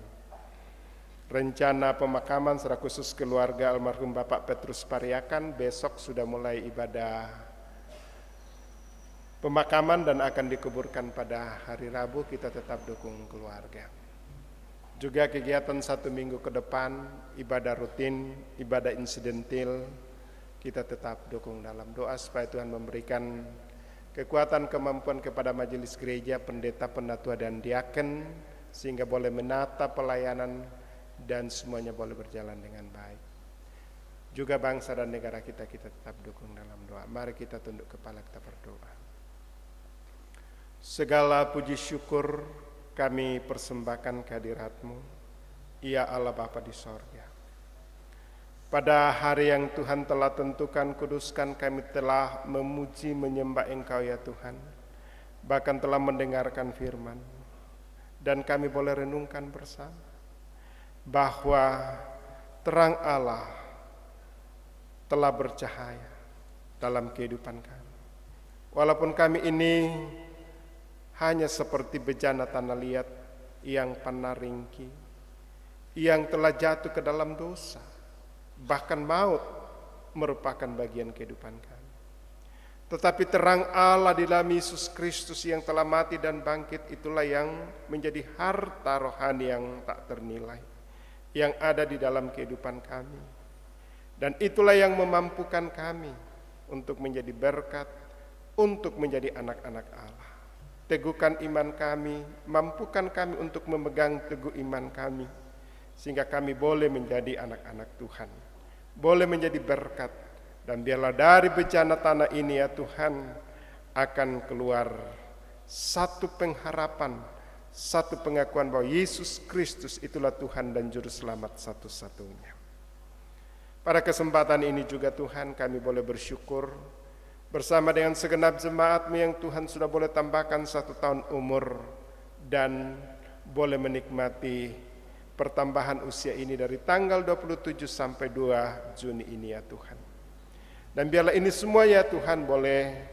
rencana pemakaman secara khusus keluarga almarhum Bapak Petrus Pariakan. Besok sudah mulai ibadah pemakaman dan akan dikuburkan pada hari Rabu. Kita tetap dukung keluarga. Juga kegiatan 1 minggu ke depan, ibadah rutin, ibadah insidentil, kita tetap dukung dalam doa supaya Tuhan memberikan kekuatan, kemampuan kepada majelis gereja, pendeta, penatua, dan diaken, sehingga boleh menata pelayanan dan semuanya boleh berjalan dengan baik. Juga bangsa dan negara kita tetap dukung dalam doa. Mari kita tunduk kepala, kita berdoa. Segala puji syukur kami persembahkan kehadirat-Mu, ya Allah Bapa di sorga. Pada hari yang Tuhan telah tentukan, kuduskan, kami telah memuji, menyembah Engkau ya Tuhan, bahkan telah mendengarkan firman, dan kami boleh renungkan bersama bahwa terang Allah telah bercahaya dalam kehidupan kami. Walaupun kami ini hanya seperti bejana tanah liat yang panah ringkih, yang telah jatuh ke dalam dosa, bahkan maut merupakan bagian kehidupan kami. Tetapi terang Allah di dalam Yesus Kristus yang telah mati dan bangkit, itulah yang menjadi harta rohani yang tak ternilai, yang ada di dalam kehidupan kami. Dan itulah yang memampukan kami untuk menjadi berkat, untuk menjadi anak-anak Allah. Teguhkan iman kami, mampukan kami untuk memegang teguh iman kami, sehingga kami boleh menjadi anak-anak Tuhan, boleh menjadi berkat, dan biarlah dari bencana tanah ini ya Tuhan akan keluar satu pengharapan, satu pengakuan bahwa Yesus Kristus itulah Tuhan dan Juru Selamat satu-satunya. Pada kesempatan ini juga Tuhan kami boleh bersyukur bersama dengan segenap jemaat-Mu yang Tuhan sudah boleh tambahkan 1 tahun umur dan boleh menikmati pertambahan usia ini dari tanggal 27 sampai 2 Juni ini ya Tuhan. Dan biarlah ini semua ya Tuhan boleh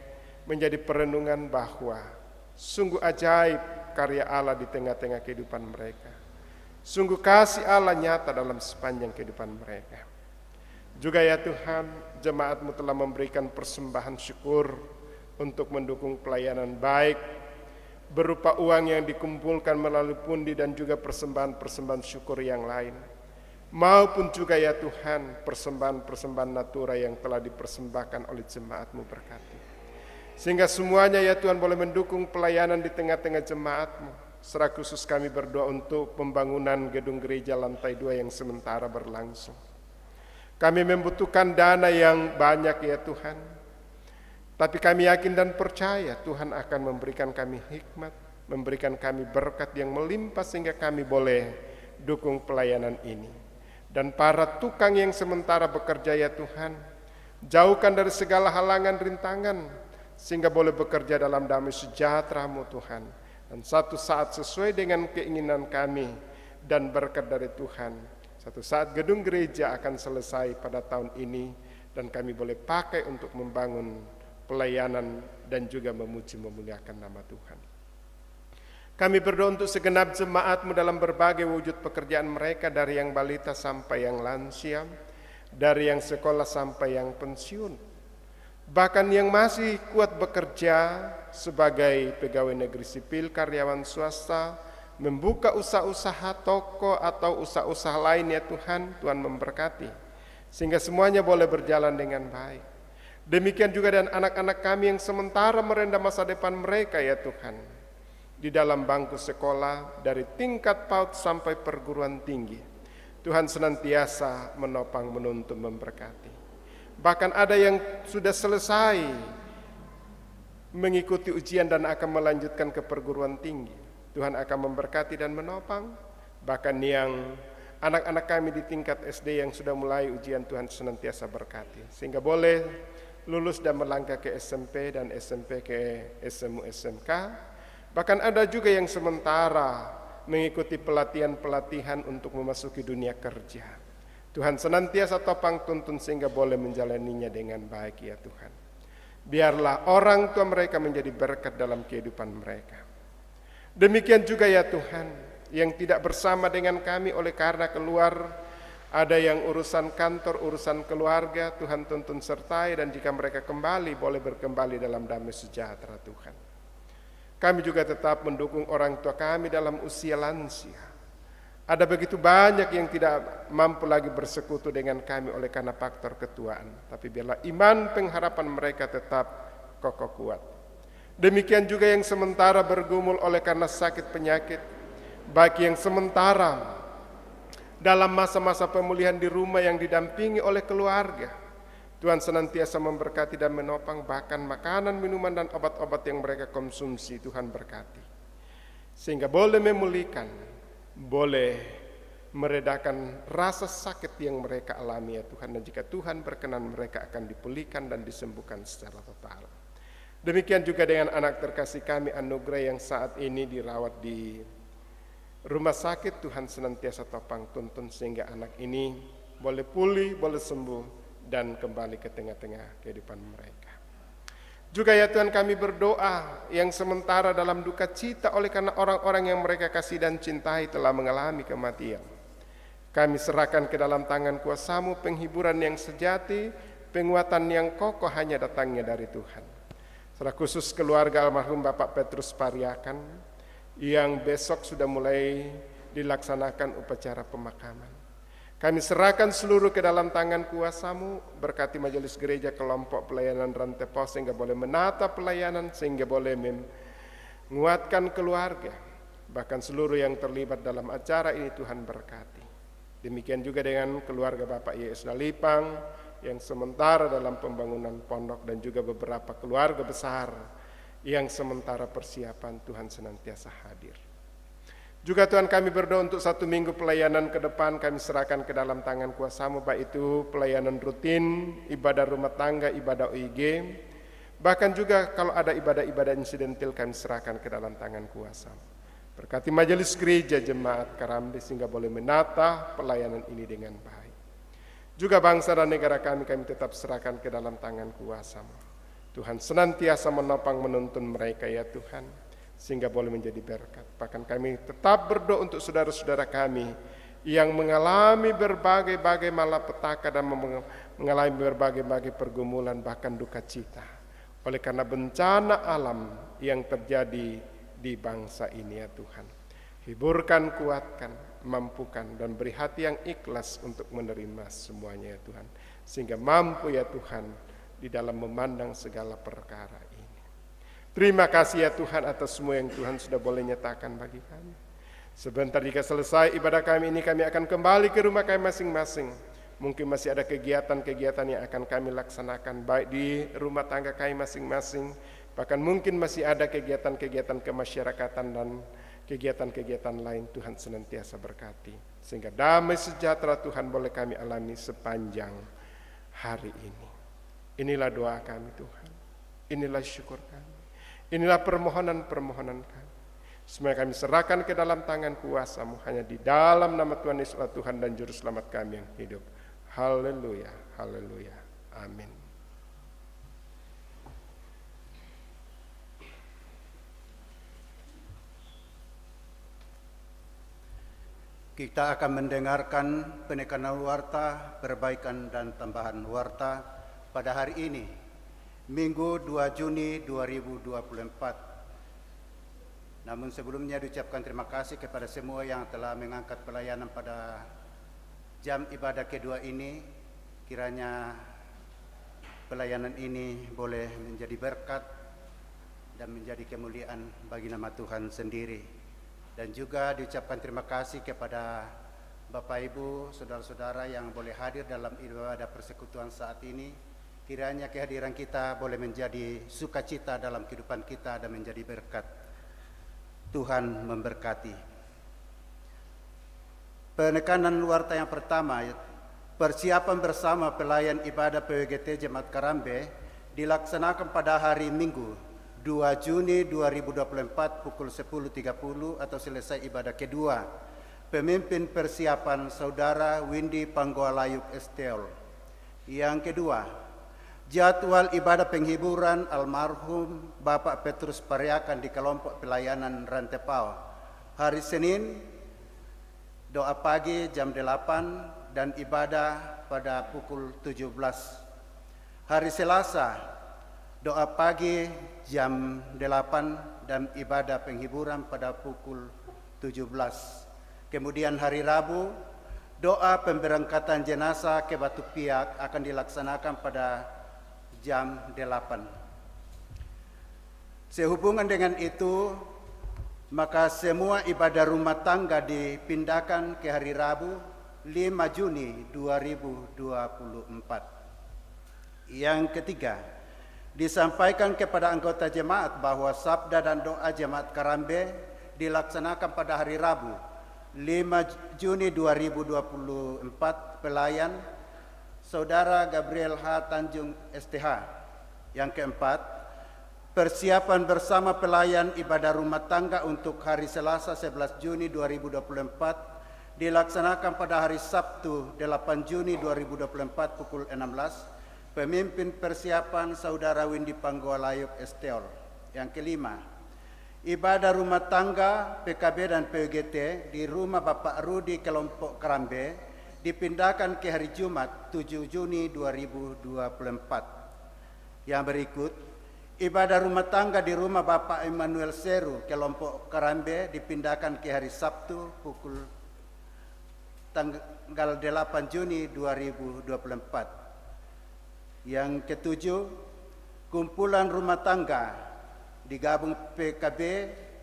menjadi perenungan bahwa sungguh ajaib karya Allah di tengah-tengah kehidupan mereka. Sungguh kasih Allah nyata dalam sepanjang kehidupan mereka. Juga ya Tuhan, jemaat-Mu telah memberikan persembahan syukur untuk mendukung pelayanan baik, berupa uang yang dikumpulkan melalui pundi dan juga persembahan-persembahan syukur yang lain. Maupun juga ya Tuhan, persembahan-persembahan natura yang telah dipersembahkan oleh jemaat-Mu berkati. Sehingga semuanya ya Tuhan boleh mendukung pelayanan di tengah-tengah jemaat-Mu. Secara khusus kami berdoa untuk pembangunan gedung gereja lantai 2 yang sementara berlangsung. Kami membutuhkan dana yang banyak ya Tuhan. Tapi kami yakin dan percaya Tuhan akan memberikan kami hikmat, memberikan kami berkat yang melimpah sehingga kami boleh dukung pelayanan ini. Dan para tukang yang sementara bekerja ya Tuhan, jauhkan dari segala halangan rintangan sehingga boleh bekerja dalam damai sejahtera-Mu Tuhan. Dan satu saat sesuai dengan keinginan kami dan berkat dari Tuhan, satu saat gedung gereja akan selesai pada tahun ini dan kami boleh pakai untuk membangun pelayanan dan juga memuji memuliakan nama Tuhan. Kami berdoa untuk segenap jemaat-Mu dalam berbagai wujud pekerjaan mereka, dari yang balita sampai yang lansia, dari yang sekolah sampai yang pensiun, bahkan yang masih kuat bekerja sebagai pegawai negeri sipil, karyawan swasta, membuka usaha-usaha toko atau usaha-usaha lain ya Tuhan, Tuhan memberkati sehingga semuanya boleh berjalan dengan baik. Demikian juga dengan anak-anak kami yang sementara merendam masa depan mereka ya Tuhan, di dalam bangku sekolah dari tingkat PAUD sampai perguruan tinggi. Tuhan senantiasa menopang, menuntun, memberkati. Bahkan ada yang sudah selesai mengikuti ujian dan akan melanjutkan ke perguruan tinggi. Tuhan akan memberkati dan menopang. Bahkan yang anak-anak kami di tingkat SD yang sudah mulai ujian, Tuhan senantiasa berkati sehingga boleh lulus dan melangkah ke SMP dan SMP ke SMU SMK. Bahkan ada juga yang sementara mengikuti pelatihan-pelatihan untuk memasuki dunia kerja. Tuhan senantiasa topang tuntun sehingga boleh menjalaninya dengan baik ya Tuhan. Biarlah orang tua mereka menjadi berkat dalam kehidupan mereka. Demikian juga ya Tuhan, yang tidak bersama dengan kami oleh karena keluar, ada yang urusan kantor, urusan keluarga, Tuhan tuntun sertai, dan jika mereka kembali, boleh berkembali dalam damai sejahtera Tuhan. Kami juga tetap mendukung orang tua kami dalam usia lansia. Ada begitu banyak yang tidak mampu lagi bersekutu dengan kami oleh karena faktor ketuaan. Tapi biarlah iman pengharapan mereka tetap kokoh kuat. Demikian juga yang sementara bergumul oleh karena sakit penyakit, baik yang sementara dalam masa-masa pemulihan di rumah yang didampingi oleh keluarga. Tuhan senantiasa memberkati dan menopang, bahkan makanan, minuman, dan obat-obat yang mereka konsumsi Tuhan berkati. Sehingga boleh memulihkan, boleh meredakan rasa sakit yang mereka alami ya Tuhan. Dan jika Tuhan berkenan, mereka akan dipulihkan dan disembuhkan secara total. Demikian juga dengan anak terkasih kami Anugerah yang saat ini dirawat di rumah sakit. Tuhan senantiasa topang tuntun sehingga anak ini boleh pulih, boleh sembuh, dan kembali ke tengah-tengah kehidupan mereka. Juga ya Tuhan, kami berdoa yang sementara dalam duka cita oleh karena orang-orang yang mereka kasih dan cintai telah mengalami kematian. Kami serahkan ke dalam tangan kuasa-Mu penghiburan yang sejati, penguatan yang kokoh hanya datangnya dari Tuhan. Secara khusus keluarga almarhum Bapak Petrus Pariakan yang besok sudah mulai dilaksanakan upacara pemakaman. Kami serahkan seluruh ke dalam tangan kuasa-Mu, berkati majelis gereja kelompok pelayanan rantai pos sehingga boleh menata pelayanan, sehingga boleh menguatkan keluarga. Bahkan seluruh yang terlibat dalam acara ini Tuhan berkati. Demikian juga dengan keluarga Bapak Y.S. Dalipang yang sementara dalam pembangunan pondok, dan juga beberapa keluarga besar yang sementara persiapan. Tuhan senantiasa hadir. Juga Tuhan, kami berdoa untuk 1 minggu pelayanan ke depan, kami serahkan ke dalam tangan kuasa-Mu, baik itu pelayanan rutin, ibadah rumah tangga, ibadah OIG, bahkan juga kalau ada ibadah-ibadah insidentil kami serahkan ke dalam tangan kuasa-Mu. Berkati majelis gereja jemaat Karambe sehingga boleh menata pelayanan ini dengan baik. Juga bangsa dan negara kami tetap serahkan ke dalam tangan kuasa-Mu. Tuhan senantiasa menopang, menuntun mereka ya Tuhan. sehingga boleh menjadi berkat. Bahkan kami tetap berdoa untuk saudara-saudara kami yang mengalami berbagai-bagai malapetaka dan mengalami berbagai-bagai pergumulan bahkan duka cita oleh karena bencana alam yang terjadi di bangsa ini ya Tuhan. Hiburkan, kuatkan, mampukan dan beri hati yang ikhlas untuk menerima semuanya ya Tuhan, sehingga mampu ya Tuhan di dalam memandang segala perkara ini. Terima kasih ya Tuhan atas semua yang Tuhan sudah boleh nyatakan bagi kami. Sebentar jika selesai ibadah kami ini, kami akan kembali ke rumah kami masing-masing. Mungkin masih ada kegiatan-kegiatan yang akan kami laksanakan baik di rumah tangga kami masing-masing, bahkan mungkin masih ada kegiatan-kegiatan kemasyarakatan dan kegiatan-kegiatan lain. Tuhan senantiasa berkati, sehingga damai sejahtera Tuhan boleh kami alami sepanjang hari ini. Inilah doa kami Tuhan, inilah syukur kami, inilah permohonan-permohonan kami. Semua kami serahkan ke dalam tangan kuasa-Mu, hanya di dalam nama Tuhan Yesus Tuhan dan Juru Selamat kami yang hidup. Haleluya, haleluya, amin. Kita akan mendengarkan penekanan warta, perbaikan dan tambahan warta pada hari ini, Minggu 2 Juni 2024. Namun sebelumnya diucapkan terima kasih kepada semua yang telah mengangkat pelayanan pada jam ibadah kedua ini. Kiranya pelayanan ini boleh menjadi berkat dan menjadi kemuliaan bagi nama Tuhan sendiri. Dan juga diucapkan terima kasih kepada Bapak Ibu, saudara-saudara yang boleh hadir dalam ibadah persekutuan saat ini. Kiranya kehadiran kita boleh menjadi sukacita dalam kehidupan kita dan menjadi berkat. Tuhan memberkati. Penekanan warta yang pertama, persiapan bersama pelayan ibadah PWGT Jemaat Karambe dilaksanakan pada hari Minggu 2 Juni 2024 pukul 10.30 atau selesai ibadah kedua. Pemimpin persiapan Saudara Windy Panggoalayuk Esteol. Yang kedua, jadwal ibadah penghiburan almarhum Bapak Petrus Pariakan di kelompok pelayanan Rantepao. Hari Senin, doa pagi jam 8 dan ibadah pada pukul 17. Hari Selasa, doa pagi jam 8 dan ibadah penghiburan pada pukul 17. Kemudian hari Rabu, doa pemberangkatan jenazah ke Batu Piak akan dilaksanakan pada jam 8. Sehubungan dengan itu, maka semua ibadah rumah tangga dipindahkan ke hari Rabu 5 Juni 2024. Yang ketiga, disampaikan kepada anggota jemaat bahwa sabda dan doa jemaat Karambe dilaksanakan pada hari Rabu 5 Juni 2024. Pelayan Saudara Gabriel H. Tanjung STH. Yang keempat, persiapan bersama pelayan ibadah rumah tangga untuk hari Selasa 11 Juni 2024 dilaksanakan pada hari Sabtu 8 Juni 2024 pukul 16. Pemimpin persiapan Saudara Windy Panggoalayuk Esteol. Yang kelima, ibadah rumah tangga PKB dan PWGT di rumah Bapak Rudi kelompok Karambe dipindahkan ke hari Jumat 7 Juni 2024. Yang berikut, ibadah rumah tangga di rumah Bapak Emmanuel Seru kelompok Karambe dipindahkan ke hari Sabtu pukul tanggal 8 Juni 2024. Yang ketujuh, kumpulan rumah tangga digabung PKB,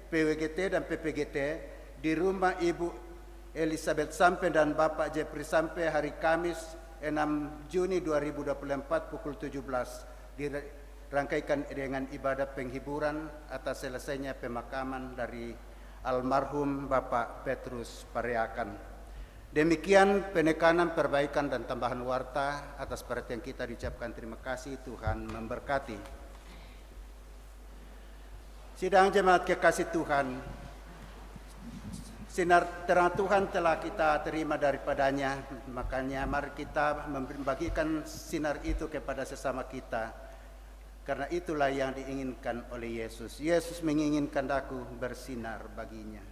PWGT dan PPGT di rumah Ibu Elizabeth Sampe dan Bapak Jeffrey Sampe hari Kamis 6 Juni 2024 pukul 17 dirangkaikan dengan ibadah penghiburan atas selesainya pemakaman dari almarhum Bapak Petrus Pariakan. Demikian penekanan, perbaikan dan tambahan warta. Atas perhatian kita diucapkan terima kasih. Tuhan memberkati. Sidang jemaat kekasih Tuhan, sinar terang Tuhan telah kita terima daripadanya, makanya mari kita membagikan sinar itu kepada sesama kita. Karena itulah yang diinginkan oleh Yesus. Yesus menginginkan aku bersinar baginya.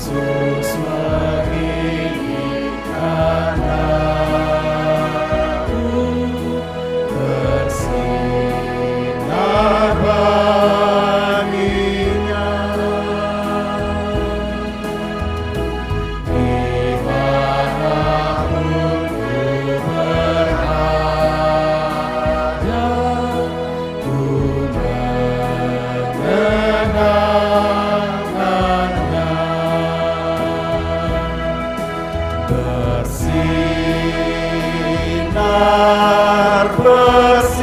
Yesus menginginkan aku bersinar baginya. Dimanapun ku berada, ku mengenangkannya. Bersinar, bersinar,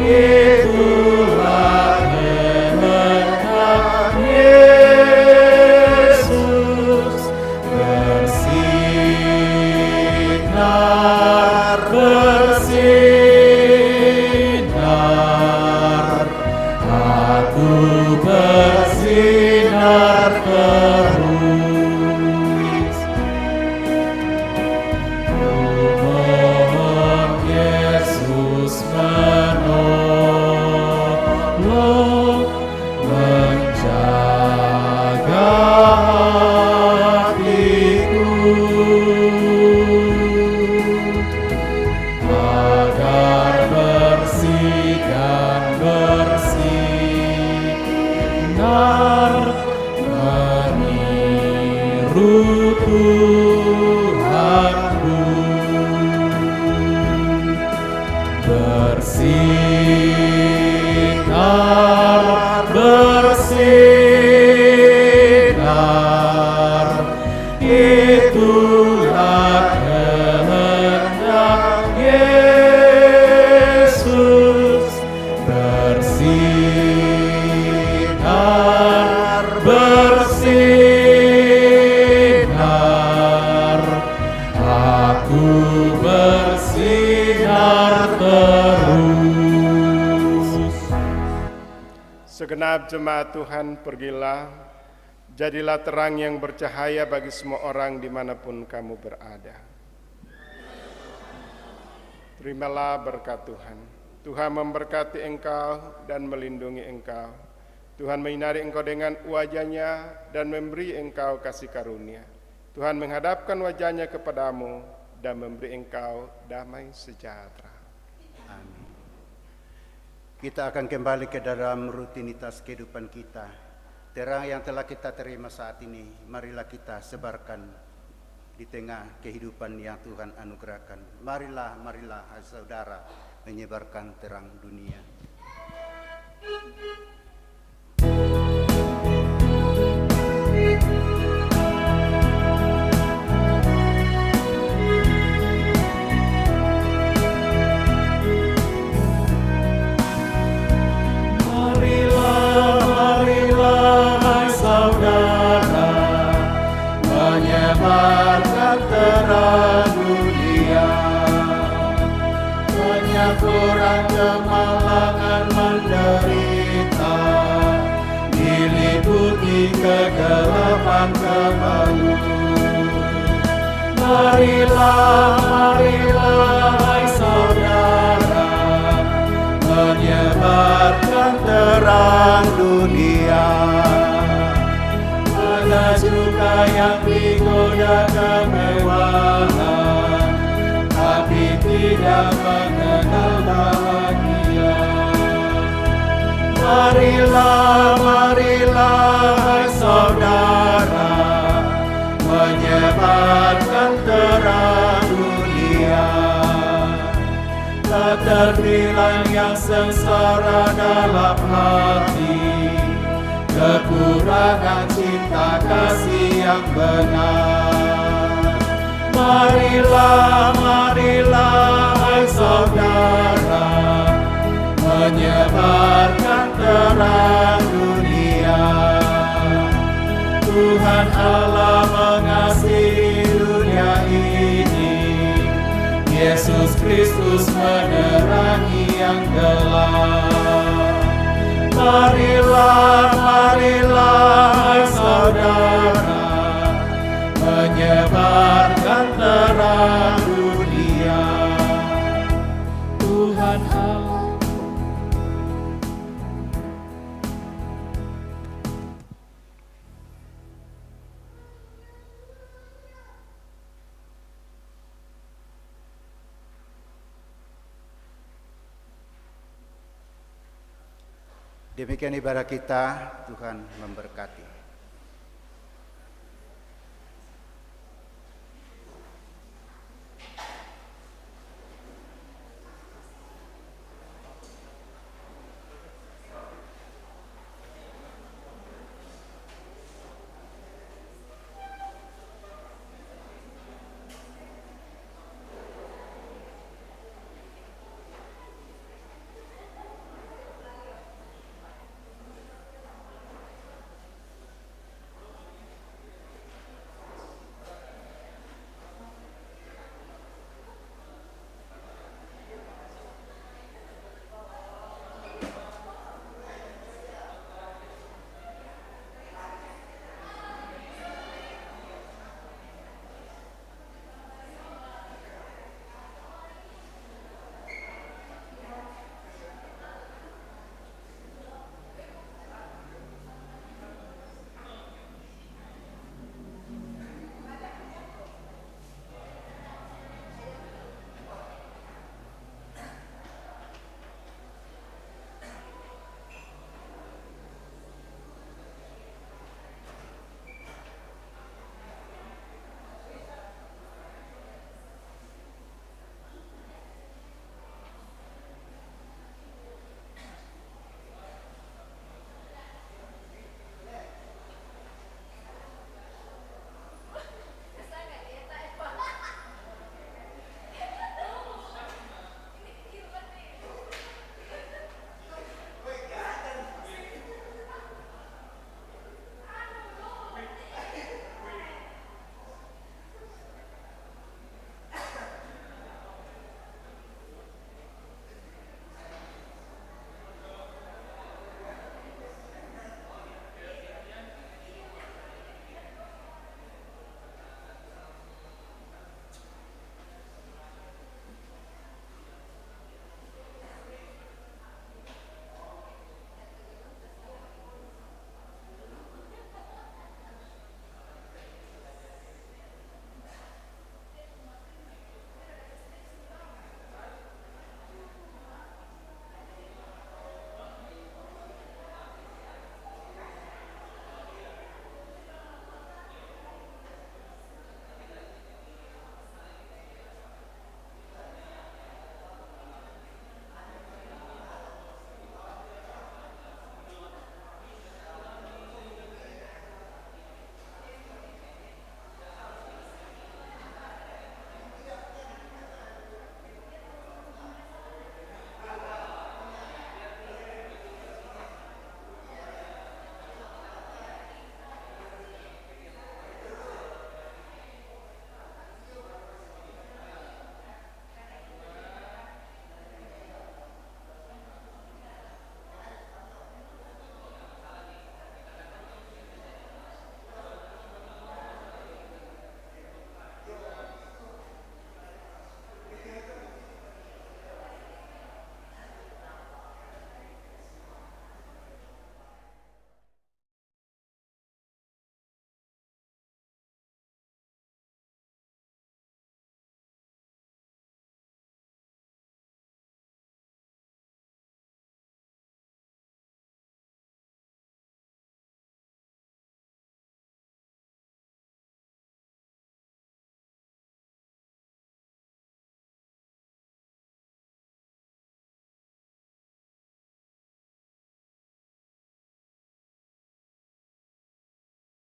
itulah kehendak Yesus. Bersinar, bersinar, aku bersinar terus. Mohon Yesus menolong, menjaga hatiku, agar bersih dan bersinar meniru Tuhanku. Bersinar, bersinar, itulah kehendak Yesus. Bersinar, bersinar, aku bersinar terus. Segenap jemaat Tuhan, pergilah, jadilah terang yang bercahaya bagi semua orang dimanapun kamu berada. Terimalah berkat Tuhan. Tuhan memberkati engkau dan melindungi engkau. Tuhan menyinari engkau dengan wajah-Nya dan memberi engkau kasih karunia. Tuhan menghadapkan wajah-Nya kepadamu dan memberi engkau damai sejahtera. Amin. Kita akan kembali ke dalam rutinitas kehidupan kita. Terang yang telah kita terima saat ini, marilah kita sebarkan di tengah kehidupan yang Tuhan anugerahkan. Marilah, marilah, hai saudara, menyebarkan terang dunia. Marilah, hai saudara, menyebarkan terang dunia. Banyak orang kemalangan menderita, diliputi kegelapan kebalu. Marilah, marilah, hai saudara, menyebarkan terang dunia. Ada juga yang digoda kemewahan, tapi tidak mengenal bahagia. Marilah, marilah, hai saudara, menyebarkan terang dunia. Tak terbilang yang sengsara dalam hati, kekurangan cinta kasih yang benar. Marilah, marilah, hai saudara, menyebarkan terang dunia. Tuhan Allah mengasihi dunia ini, Yesus Kristus menerangi yang gelap. Marilah, marilah saudara, menyebarkan terang dunia. Tuhan Allah. Demikian ibadah kita, Tuhan memberkati.